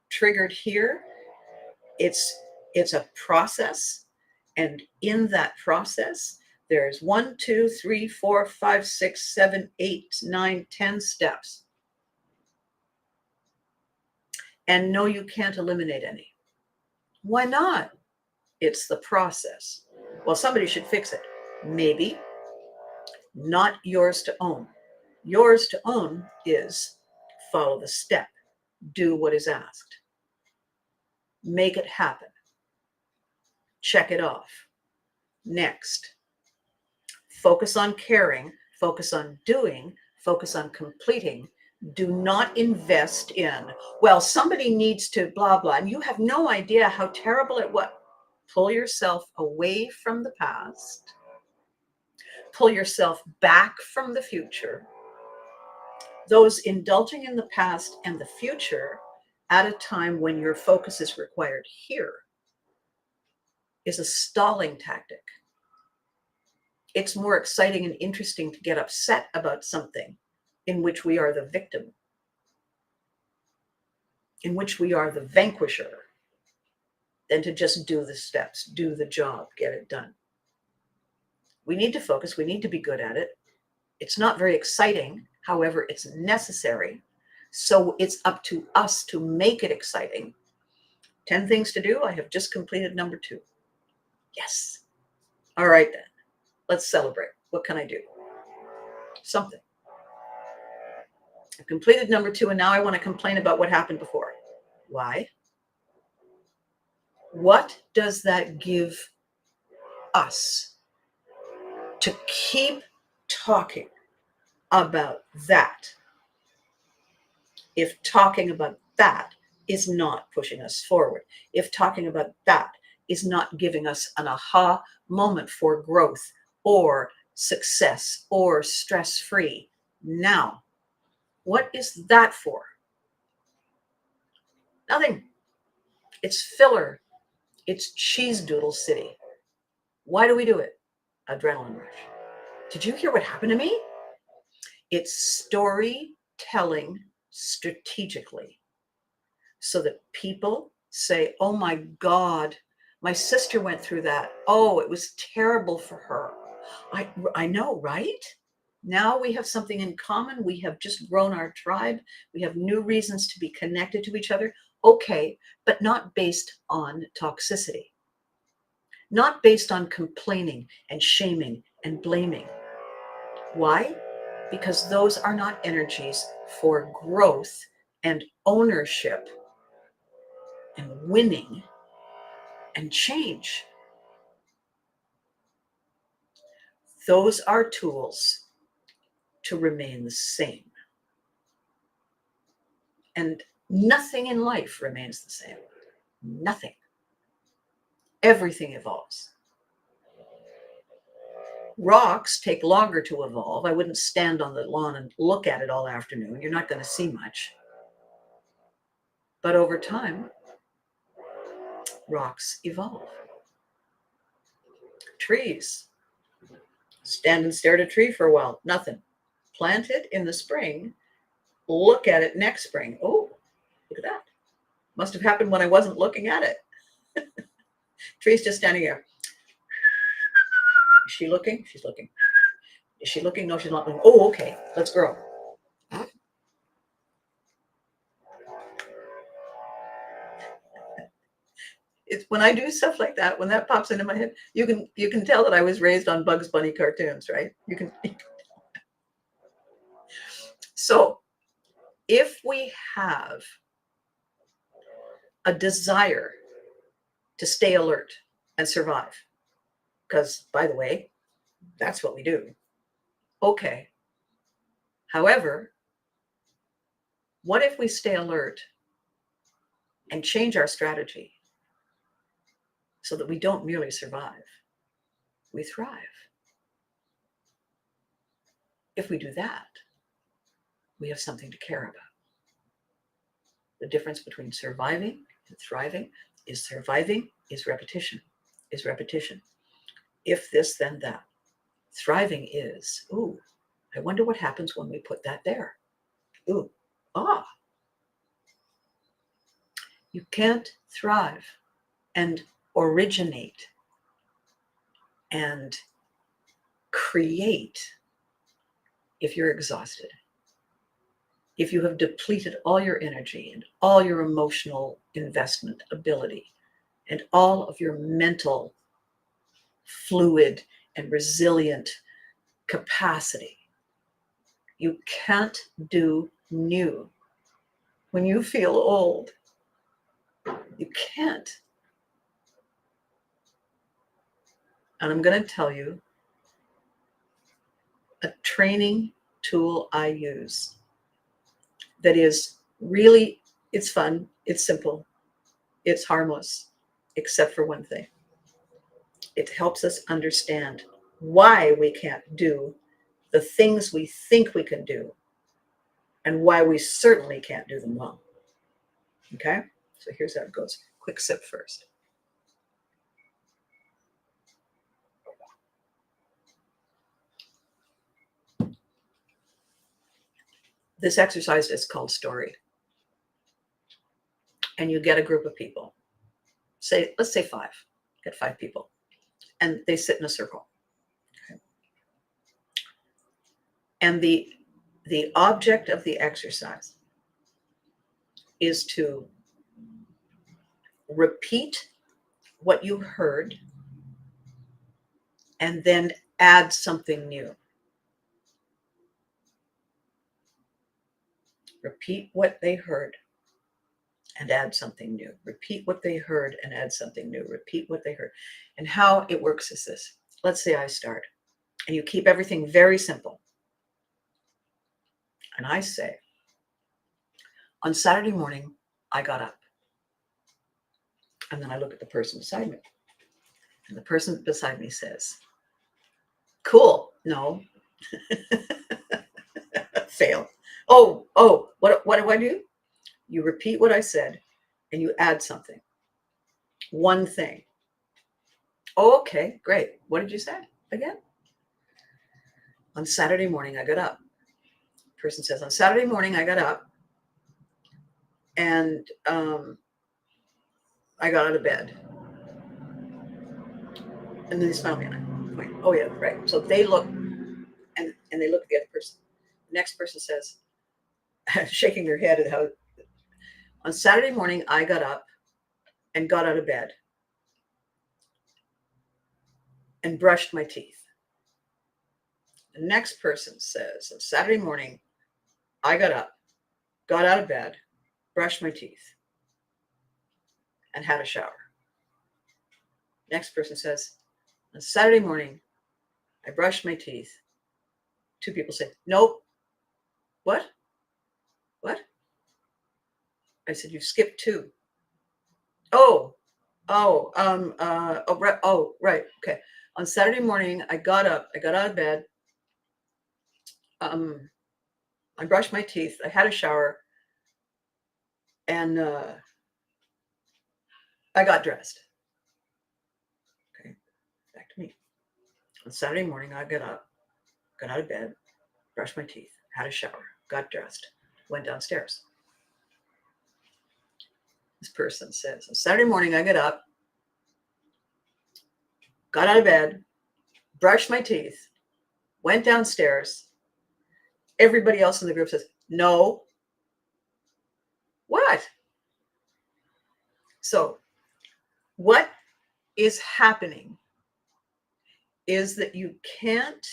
Triggered here, it's a process. And in that process, there's 1, 2, 3, 4, 5, 6, 7, 8, 9, 10 steps. And no, you can't eliminate any. Why not? It's the process. Well, somebody should fix it. Maybe. Not yours to own. Yours to own is follow the step, do what is asked, make it happen, check it off. Next, focus on caring, focus on doing, focus on completing. Do not invest in, well, somebody needs to blah, blah, and you have no idea how terrible it was. Pull yourself away from the past, pull yourself back from the future. Those indulging in the past and the future at a time when your focus is required here is a stalling tactic. It's more exciting and interesting to get upset about something in which we are the victim, in which we are the vanquisher, than to just do the steps, do the job, get it done. We need to focus. We need to be good at it. It's not very exciting. However, it's necessary. So it's up to us to make it exciting. 10 things to do. I have just completed number 2. Yes. All right, then. Let's celebrate. What can I do? Something. I've completed number 2, and now I want to complain about what happened before. Why? What does that give us to keep talking about that if talking about that is not pushing us forward? If talking about that is not giving us an aha moment for growth or success or stress-free? Now, what is that for? Nothing. It's filler. It's cheese doodle city. Why do we do it? Adrenaline rush. Did you hear what happened to me? It's storytelling strategically so that people say, oh my God, my sister went through that. Oh, it was terrible for her. I know, right? Now we have something in common. We have just grown our tribe. We have new reasons to be connected to each other. Okay, but not based on toxicity, not based on complaining and shaming and blaming. Why? Because those are not energies for growth and ownership and winning and change. Those are tools to remain the same. And nothing in life remains the same. Nothing. Everything evolves. Rocks take longer to evolve. I wouldn't stand on the lawn and look at it all afternoon. You're not going to see much. But over time, rocks evolve. Trees. Stand and stare at a tree for a while. Nothing. Plant it in the spring. Look at it next spring. Oh, look at that. Must have happened when I wasn't looking at it. Tree's just standing here. Is she looking? She's looking. Is she looking? No, she's not looking. Oh, okay. Let's grow. It's when I do stuff like that, when that pops into my head, you can tell that I was raised on Bugs Bunny cartoons, right? You can. So if we have a desire to stay alert and survive, because by the way, that's what we do. Okay. However, what if we stay alert and change our strategy so that we don't merely survive, we thrive? If we do that, we have something to care about. The difference between surviving and thriving is repetition, is repetition. If this, then that. Thriving is, ooh, I wonder what happens when we put that there. Ooh, ah. You can't thrive and originate and create if you're exhausted. if you have depleted all your energy and all your emotional investment ability and all of your mental fluid and resilient capacity, you can't do new. When you feel old, you can't. And I'm going to tell you a training tool I use that is really, it's fun, it's simple, it's harmless, except for one thing. It helps us understand why we can't do the things we think we can do and why we certainly can't do them well. Okay? So here's how it goes. Quick sip first. This exercise is called story. And you get a group of people. Let's say 5. Get 5 people. And they sit in a circle. Okay? And the object of the exercise is to repeat what you heard and then add something new. Repeat what they heard and add something new. Repeat what they heard and add something new. Repeat what they heard. And how it works is this. Let's say I start, and you keep everything very simple. And I say, on Saturday morning, I got up. And then I look at the person beside me. And the person beside me says, cool. No. Fail. Oh, what do I do? You repeat what I said and you add something. One thing. Oh, okay, great. What did you say again? On Saturday morning, I got up. Person says, on Saturday morning, I got up and I got out of bed. And then they smile at me and I point, oh yeah, right. So they look and they look at the other person. The next person says, shaking their head at how, on Saturday morning, I got up and got out of bed and brushed my teeth. The next person says, on Saturday morning, I got up, got out of bed, brushed my teeth, and had a shower. Next person says, on Saturday morning, I brushed my teeth. 2 people say, nope. What? What? I said, you skipped 2. Right. Okay. On Saturday morning, I got up, I got out of bed. I brushed my teeth, I had a shower, and I got dressed. Okay. Back to me. On Saturday morning, I got up, got out of bed, brushed my teeth, had a shower, got dressed, went downstairs. This person says, on Saturday morning, I got up, got out of bed, brushed my teeth, went downstairs. Everybody else in the group says, no. What? So, what is happening is that you can't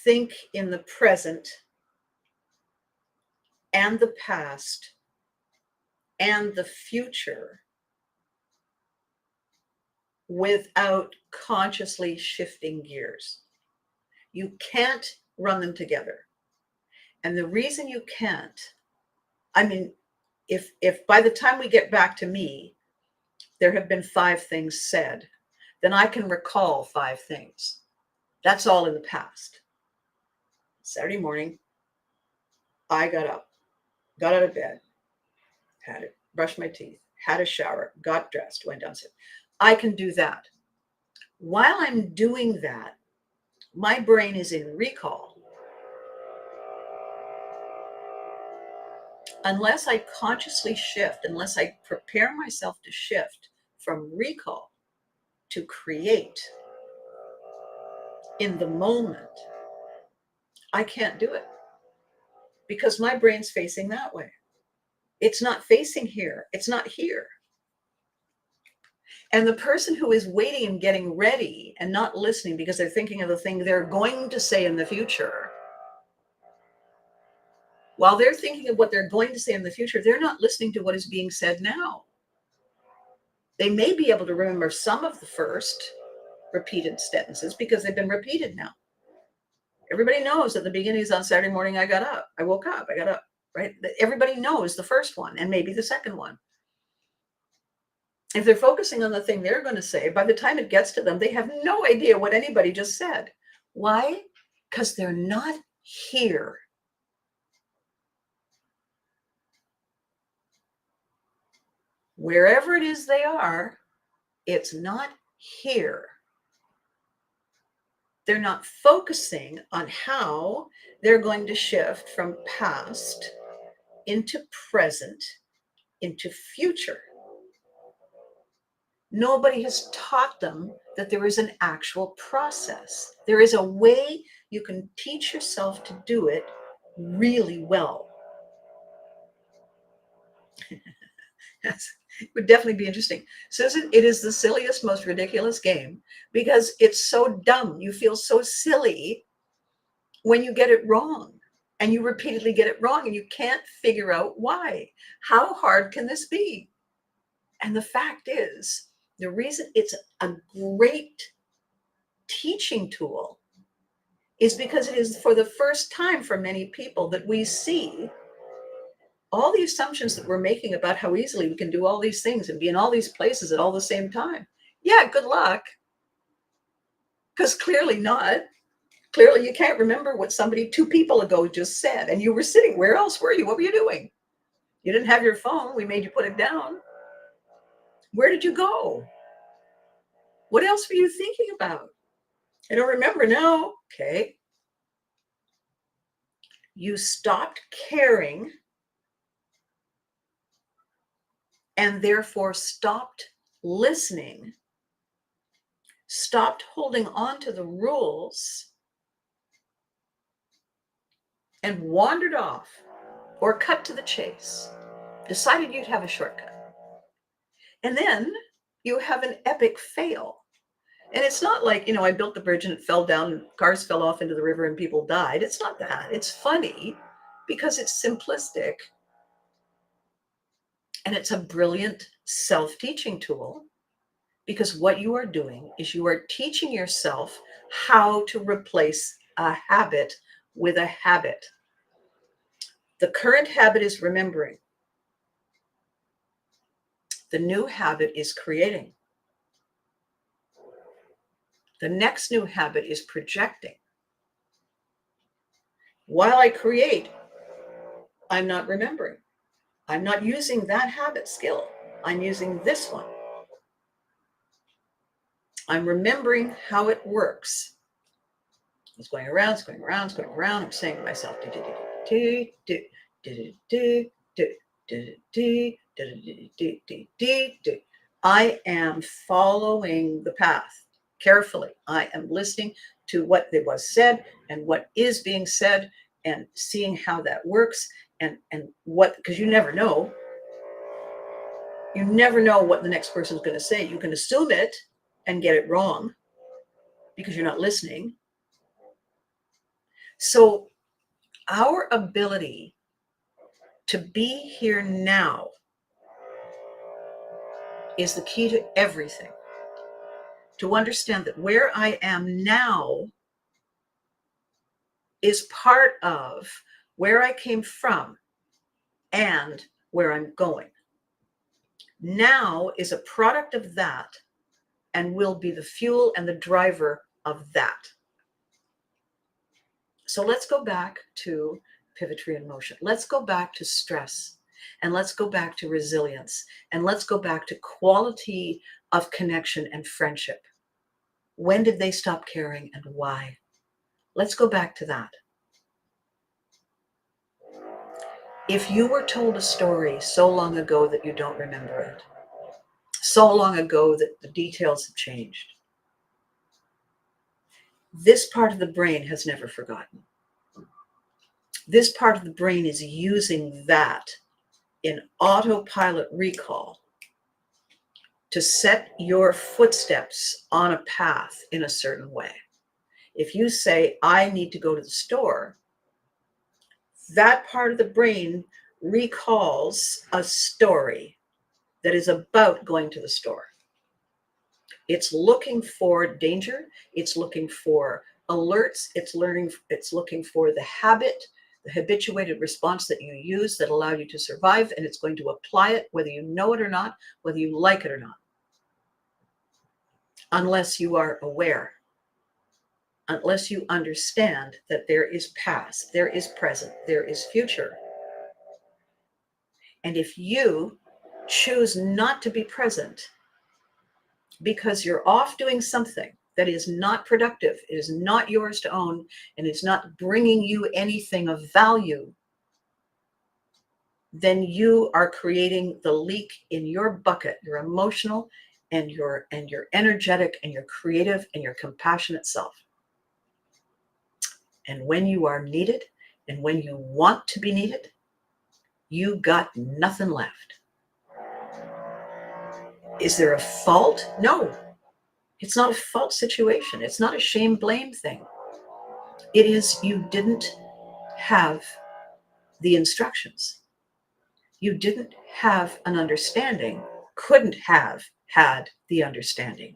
think in the present and the past and the future without consciously shifting gears. You can't run them together. And the reason you can't, I mean, if by the time we get back to me, there have been 5 things said, then I can recall 5 things. That's all in the past. Saturday morning, I got up, got out of bed, had it, brushed my teeth, had a shower, got dressed, went downstairs. I can do that. While I'm doing that, my brain is in recall. Unless I consciously shift, unless I prepare myself to shift from recall to create in the moment, I can't do it. because my brain's facing that way. It's not facing here. It's not here. And the person who is waiting and getting ready and not listening because they're thinking of the thing they're going to say in the future, while they're thinking of what they're going to say in the future, they're not listening to what is being said now. They may be able to remember some of the first repeated sentences because they've been repeated now. Everybody knows at the beginning is on Saturday morning, I got up, I woke up, I got up, right? Everybody knows the first one and maybe the second one. If they're focusing on the thing they're going to say, by the time it gets to them, they have no idea what anybody just said. Why? Because they're not here. Wherever it is they are, it's not here. They're not focusing on how they're going to shift from past into present into future. Nobody has taught them that there is an actual process. There is a way you can teach yourself to do it really well. Yes, it would definitely be interesting. Susan, it is the silliest, most ridiculous game because it's so dumb. You feel so silly when you get it wrong and you repeatedly get it wrong and you can't figure out why. How hard can this be? And the fact is, the reason it's a great teaching tool is because it is for the first time for many people that we see all the assumptions that we're making about how easily we can do all these things and be in all these places at all the same time. Yeah, good luck. Because clearly not. Clearly you can't remember what somebody 2 people ago just said. And you were sitting, where else were you? What were you doing? You didn't have your phone. We made you put it down. Where did you go? What else were you thinking about? I don't remember. No. Okay. You stopped caring and therefore stopped listening, stopped holding on to the rules, and wandered off or cut to the chase, decided you'd have a shortcut. And then you have an epic fail. And it's not like, I built the bridge and it fell down, cars fell off into the river and people died. It's not that. It's funny because it's simplistic. And it's a brilliant self-teaching tool because what you are doing is you are teaching yourself how to replace a habit with a habit. The current habit is remembering. The new habit is creating. The next new habit is projecting. While I create, I'm not remembering. I'm not using that habit skill. I'm using this one. I'm remembering how it works. It's going around, it's going around, it's going around. I'm saying to myself, I am following the path carefully. I am listening to what was said and what is being said and seeing how that works and what, because you never know. You never know what the next person is going to say. You can assume it and get it wrong because you're not listening. So our ability to be here now is the key to everything. To understand that where I am now is part of where I came from and where I'm going. Now is a product of that and will be the fuel and the driver of that. So let's go back to Pivotry in motion. Let's go back to stress, and let's go back to resilience, and let's go back to quality of connection and friendship. When did they stop caring and why? Let's go back to that. If you were told a story so long ago that you don't remember it, so long ago that the details have changed, this part of the brain has never forgotten. This part of the brain is using that in autopilot recall to set your footsteps on a path in a certain way. If you say, I need to go to the store, that part of the brain recalls a story that is about going to the store. It's looking for danger. It's looking for alerts. It's looking for the habit, the habituated response that you use that allowed you to survive, and it's going to apply it whether you know it or not, whether you like it or not, unless you are aware, unless you understand that there is past, there is present, there is future. And if you choose not to be present because you're off doing something that is not productive, it is not yours to own, and it's not bringing you anything of value, then you are creating the leak in your bucket, your emotional and your energetic and your creative and your compassionate self. And when you are needed and when you want to be needed, you got nothing left. Is there a fault? No, it's not a fault situation. It's not a shame blame thing. It is you didn't have the instructions. You didn't have an understanding, couldn't have had the understanding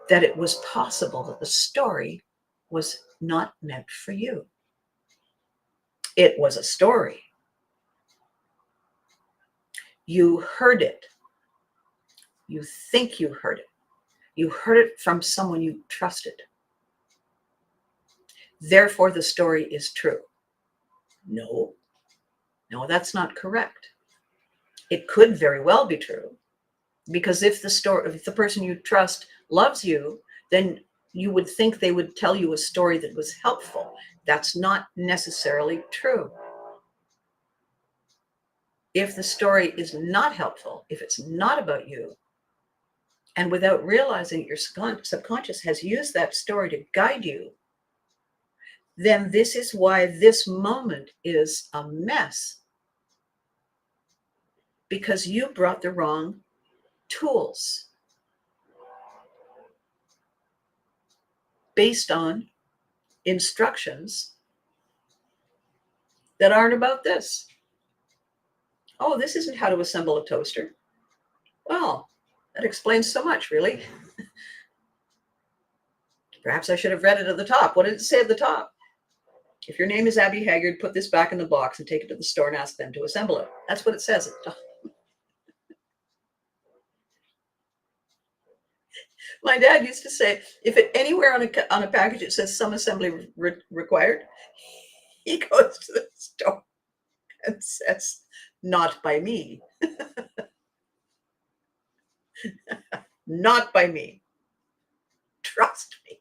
that it was possible that the story was not meant for you. It was a story. You heard it. You think you heard it. You heard it from someone you trusted. Therefore, the story is true. No, that's not correct. It could very well be true, because if the person you trust loves you, then you would think they would tell you a story that was helpful. That's not necessarily true. If the story is not helpful, if it's not about you, and without realizing your subconscious has used that story to guide you, then this is why this moment is a mess. Because you brought the wrong tools based on instructions that aren't about this. Oh, this isn't how to assemble a toaster. Well, that explains so much, really. Perhaps I should have read it at the top. What did it say at the top? If your name is Abby Haggard, put this back in the box and take it to the store and ask them to assemble it. That's what it says at the top. My dad used to say, if it anywhere on a package it says some assembly required, he goes to the store and says, not by me. Not by me. Trust me.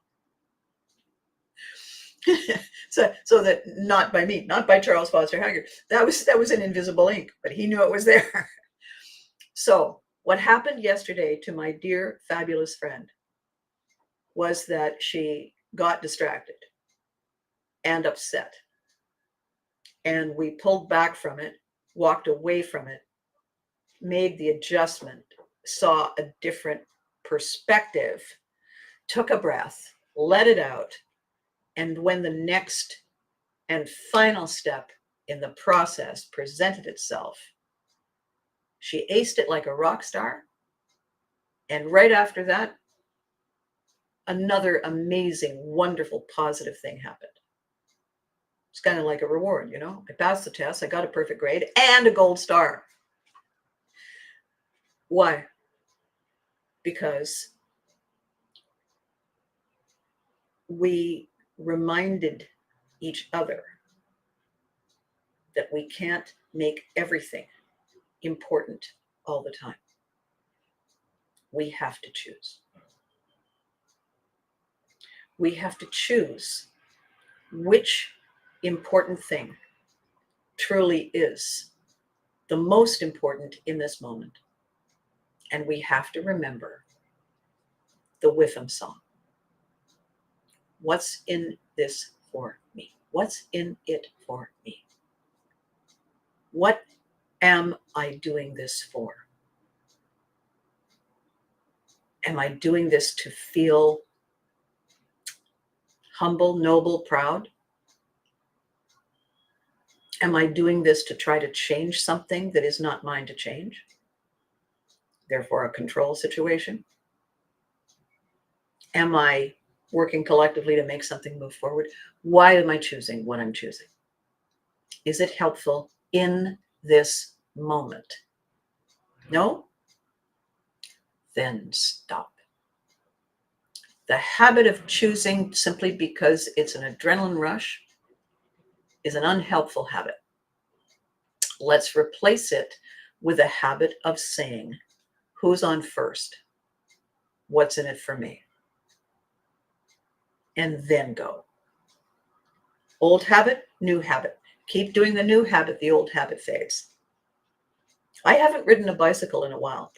so that not by me, not by Charles Foster Haggard. That was in invisible ink, but he knew it was there. So what happened yesterday to my dear, fabulous friend was that she got distracted and upset. And we pulled back from it, walked away from it, made the adjustment, saw a different perspective, took a breath, let it out. And when the next and final step in the process presented itself, she aced it like a rock star. And right after that, another amazing, wonderful, positive thing happened. It's kind of like a reward, you know? I passed the test, I got a perfect grade and a gold star. Why? Because we reminded each other that we can't make everything important all the time. We have to choose. We have to choose which important thing truly is the most important in this moment. And we have to remember the Whiffum song. What's in this for me? What's in it for me? What am I doing this for? Am I doing this to feel humble, noble, proud? Am I doing this to try to change something that is not mine to change? Therefore, a control situation? Am I working collectively to make something move forward? Why am I choosing what I'm choosing? Is it helpful in this moment? No? Then stop. The habit of choosing simply because it's an adrenaline rush is an unhelpful habit. Let's replace it with a habit of saying, who's on first? What's in it for me? And then go. Old habit, new habit. Keep doing the new habit, the old habit fades. I haven't ridden a bicycle in a while.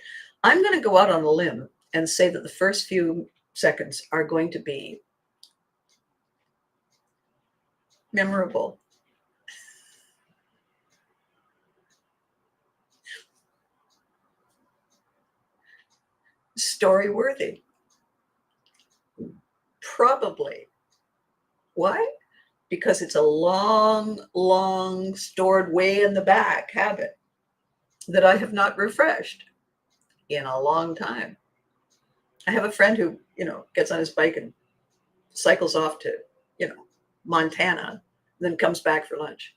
I'm going to go out on a limb and say that the first few seconds are going to be memorable. Story worthy. Probably. Why? Because it's a long stored way in the back habit that I have not refreshed in a long time. I have a friend who, gets on his bike and cycles off to, Montana, then comes back for lunch.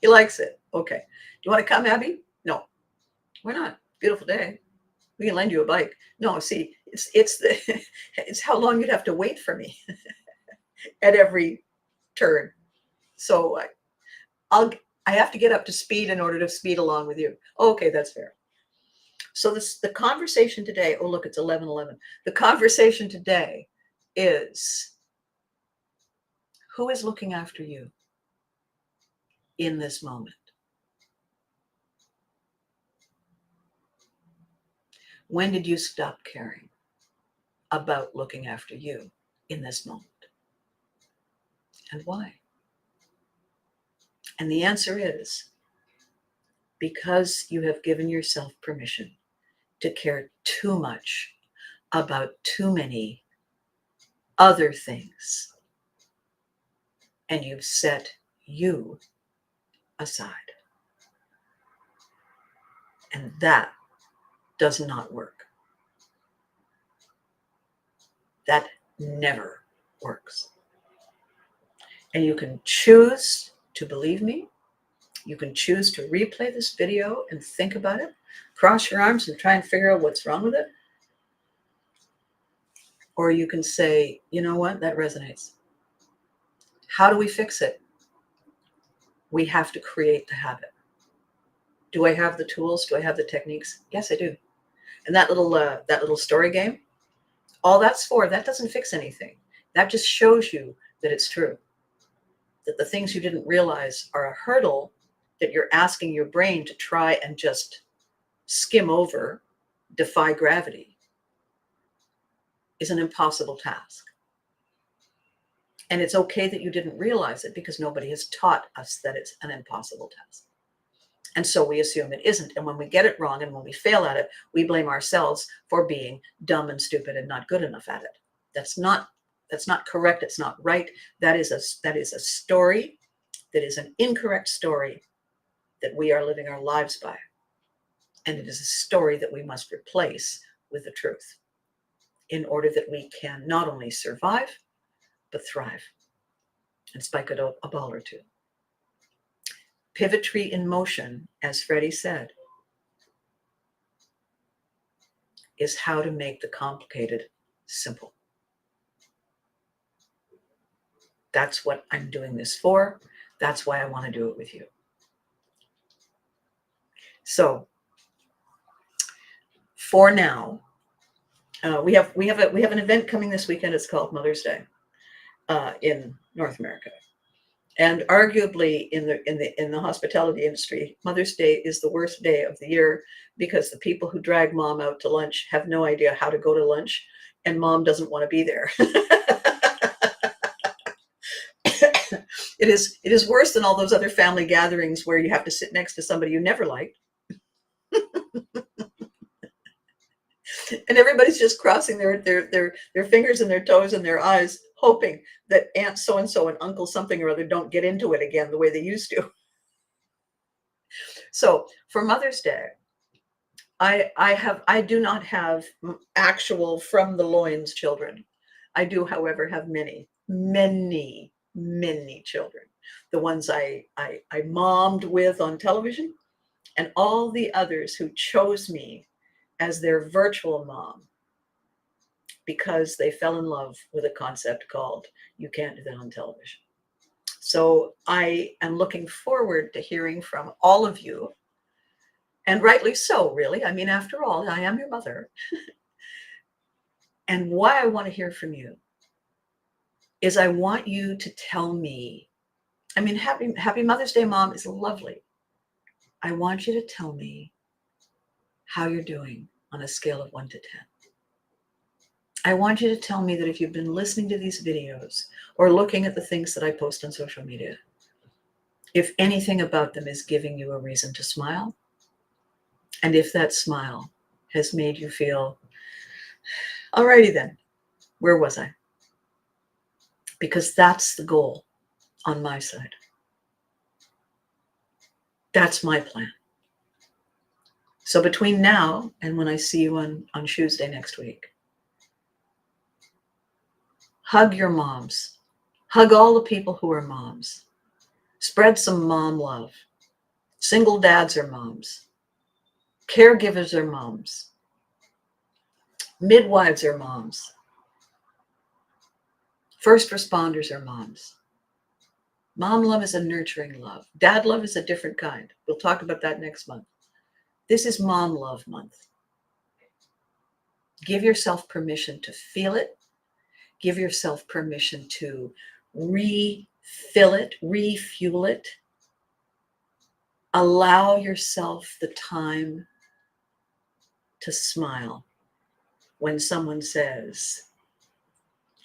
He likes it. Okay. Do you want to come, Abby? No. Why not? Beautiful day. We can lend you a bike. No, see, it's how long you'd have to wait for me at every turn. So I have to get up to speed in order to speed along with you. Okay, that's fair. So the conversation today, oh look, it's 11:11. The conversation today is, who is looking after you in this moment? When did you stop caring about looking after you in this moment? And why? And the answer is because you have given yourself permission to care too much about too many other things, and you've set you aside. And that does not work. That never works. And you can choose to believe me. You can choose to replay this video and think about it, cross your arms and try and figure out what's wrong with it. Or you can say, you know what, that resonates. How do we fix it? We have to create the habit. Do I have the tools? Do I have the techniques? Yes, I do. And that little story game, all that's for, that doesn't fix anything. That just shows you that it's true. That the things you didn't realize are a hurdle that you're asking your brain to try and just skim over, defy gravity, is an impossible task. And it's okay that you didn't realize it because nobody has taught us that it's an impossible task. And so we assume it isn't. And when we get it wrong and when we fail at it, we blame ourselves for being dumb and stupid and not good enough at it. That's not correct. It's not right. That is a story that is an incorrect story that we are living our lives by. And it is a story that we must replace with the truth in order that we can not only survive, but thrive and spike a ball or two. Pivotry in motion, as Freddie said, is how to make the complicated simple. That's what I'm doing this for. That's why I want to do it with you. So for now, we have an event coming this weekend. It's called Mother's Day in North America. And arguably in the hospitality industry, Mother's Day is the worst day of the year because the people who drag mom out to lunch have no idea how to go to lunch, and mom doesn't want to be there. It is worse than all those other family gatherings where you have to sit next to somebody you never liked, and everybody's just crossing their fingers and their toes and their eyes, hoping that Aunt so and so and Uncle something or other don't get into it again the way they used to. So for Mother's Day, I do not have actual from the loins children. I do, however, have many children. The ones I mommed with on television, and all the others who chose me as their virtual mom because they fell in love with a concept called "you can't do that on television." So I am looking forward to hearing from all of you, and rightly so, really. I mean, after all, I am your mother. And why I want to hear from you is I want you to tell me, I mean, happy Mother's Day, Mom, is lovely. I want you to tell me how you're doing on a scale of 1 to 10. I want you to tell me that if you've been listening to these videos or looking at the things that I post on social media, if anything about them is giving you a reason to smile, and if that smile has made you feel, alrighty then, where was I? Because that's the goal on my side. That's my plan. So between now and when I see you on Tuesday next week, hug your moms. Hug all the people who are moms. Spread some mom love. Single dads are moms. Caregivers are moms. Midwives are moms. First responders are moms. Mom love is a nurturing love. Dad love is a different kind. We'll talk about that next month. This is Mom Love Month. Give yourself permission to feel it. Give yourself permission to refill it, refuel it. Allow yourself the time to smile when someone says,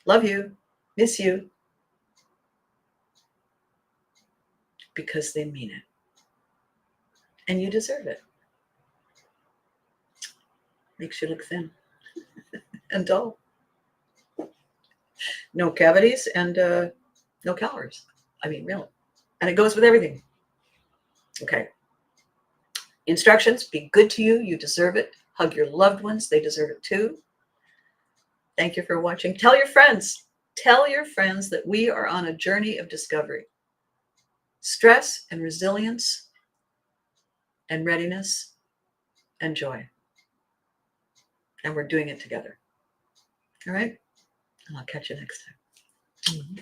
love you, miss you, because they mean it. And you deserve it. Makes you look thin and dull. No cavities and no calories. I mean, really. And it goes with everything. Okay. Instructions, be good to you. You deserve it. Hug your loved ones. They deserve it too. Thank you for watching. Tell your friends. Tell your friends that we are on a journey of discovery. Stress and resilience and readiness and joy. And we're doing it together. All right? And I'll catch you next time. Mm-hmm.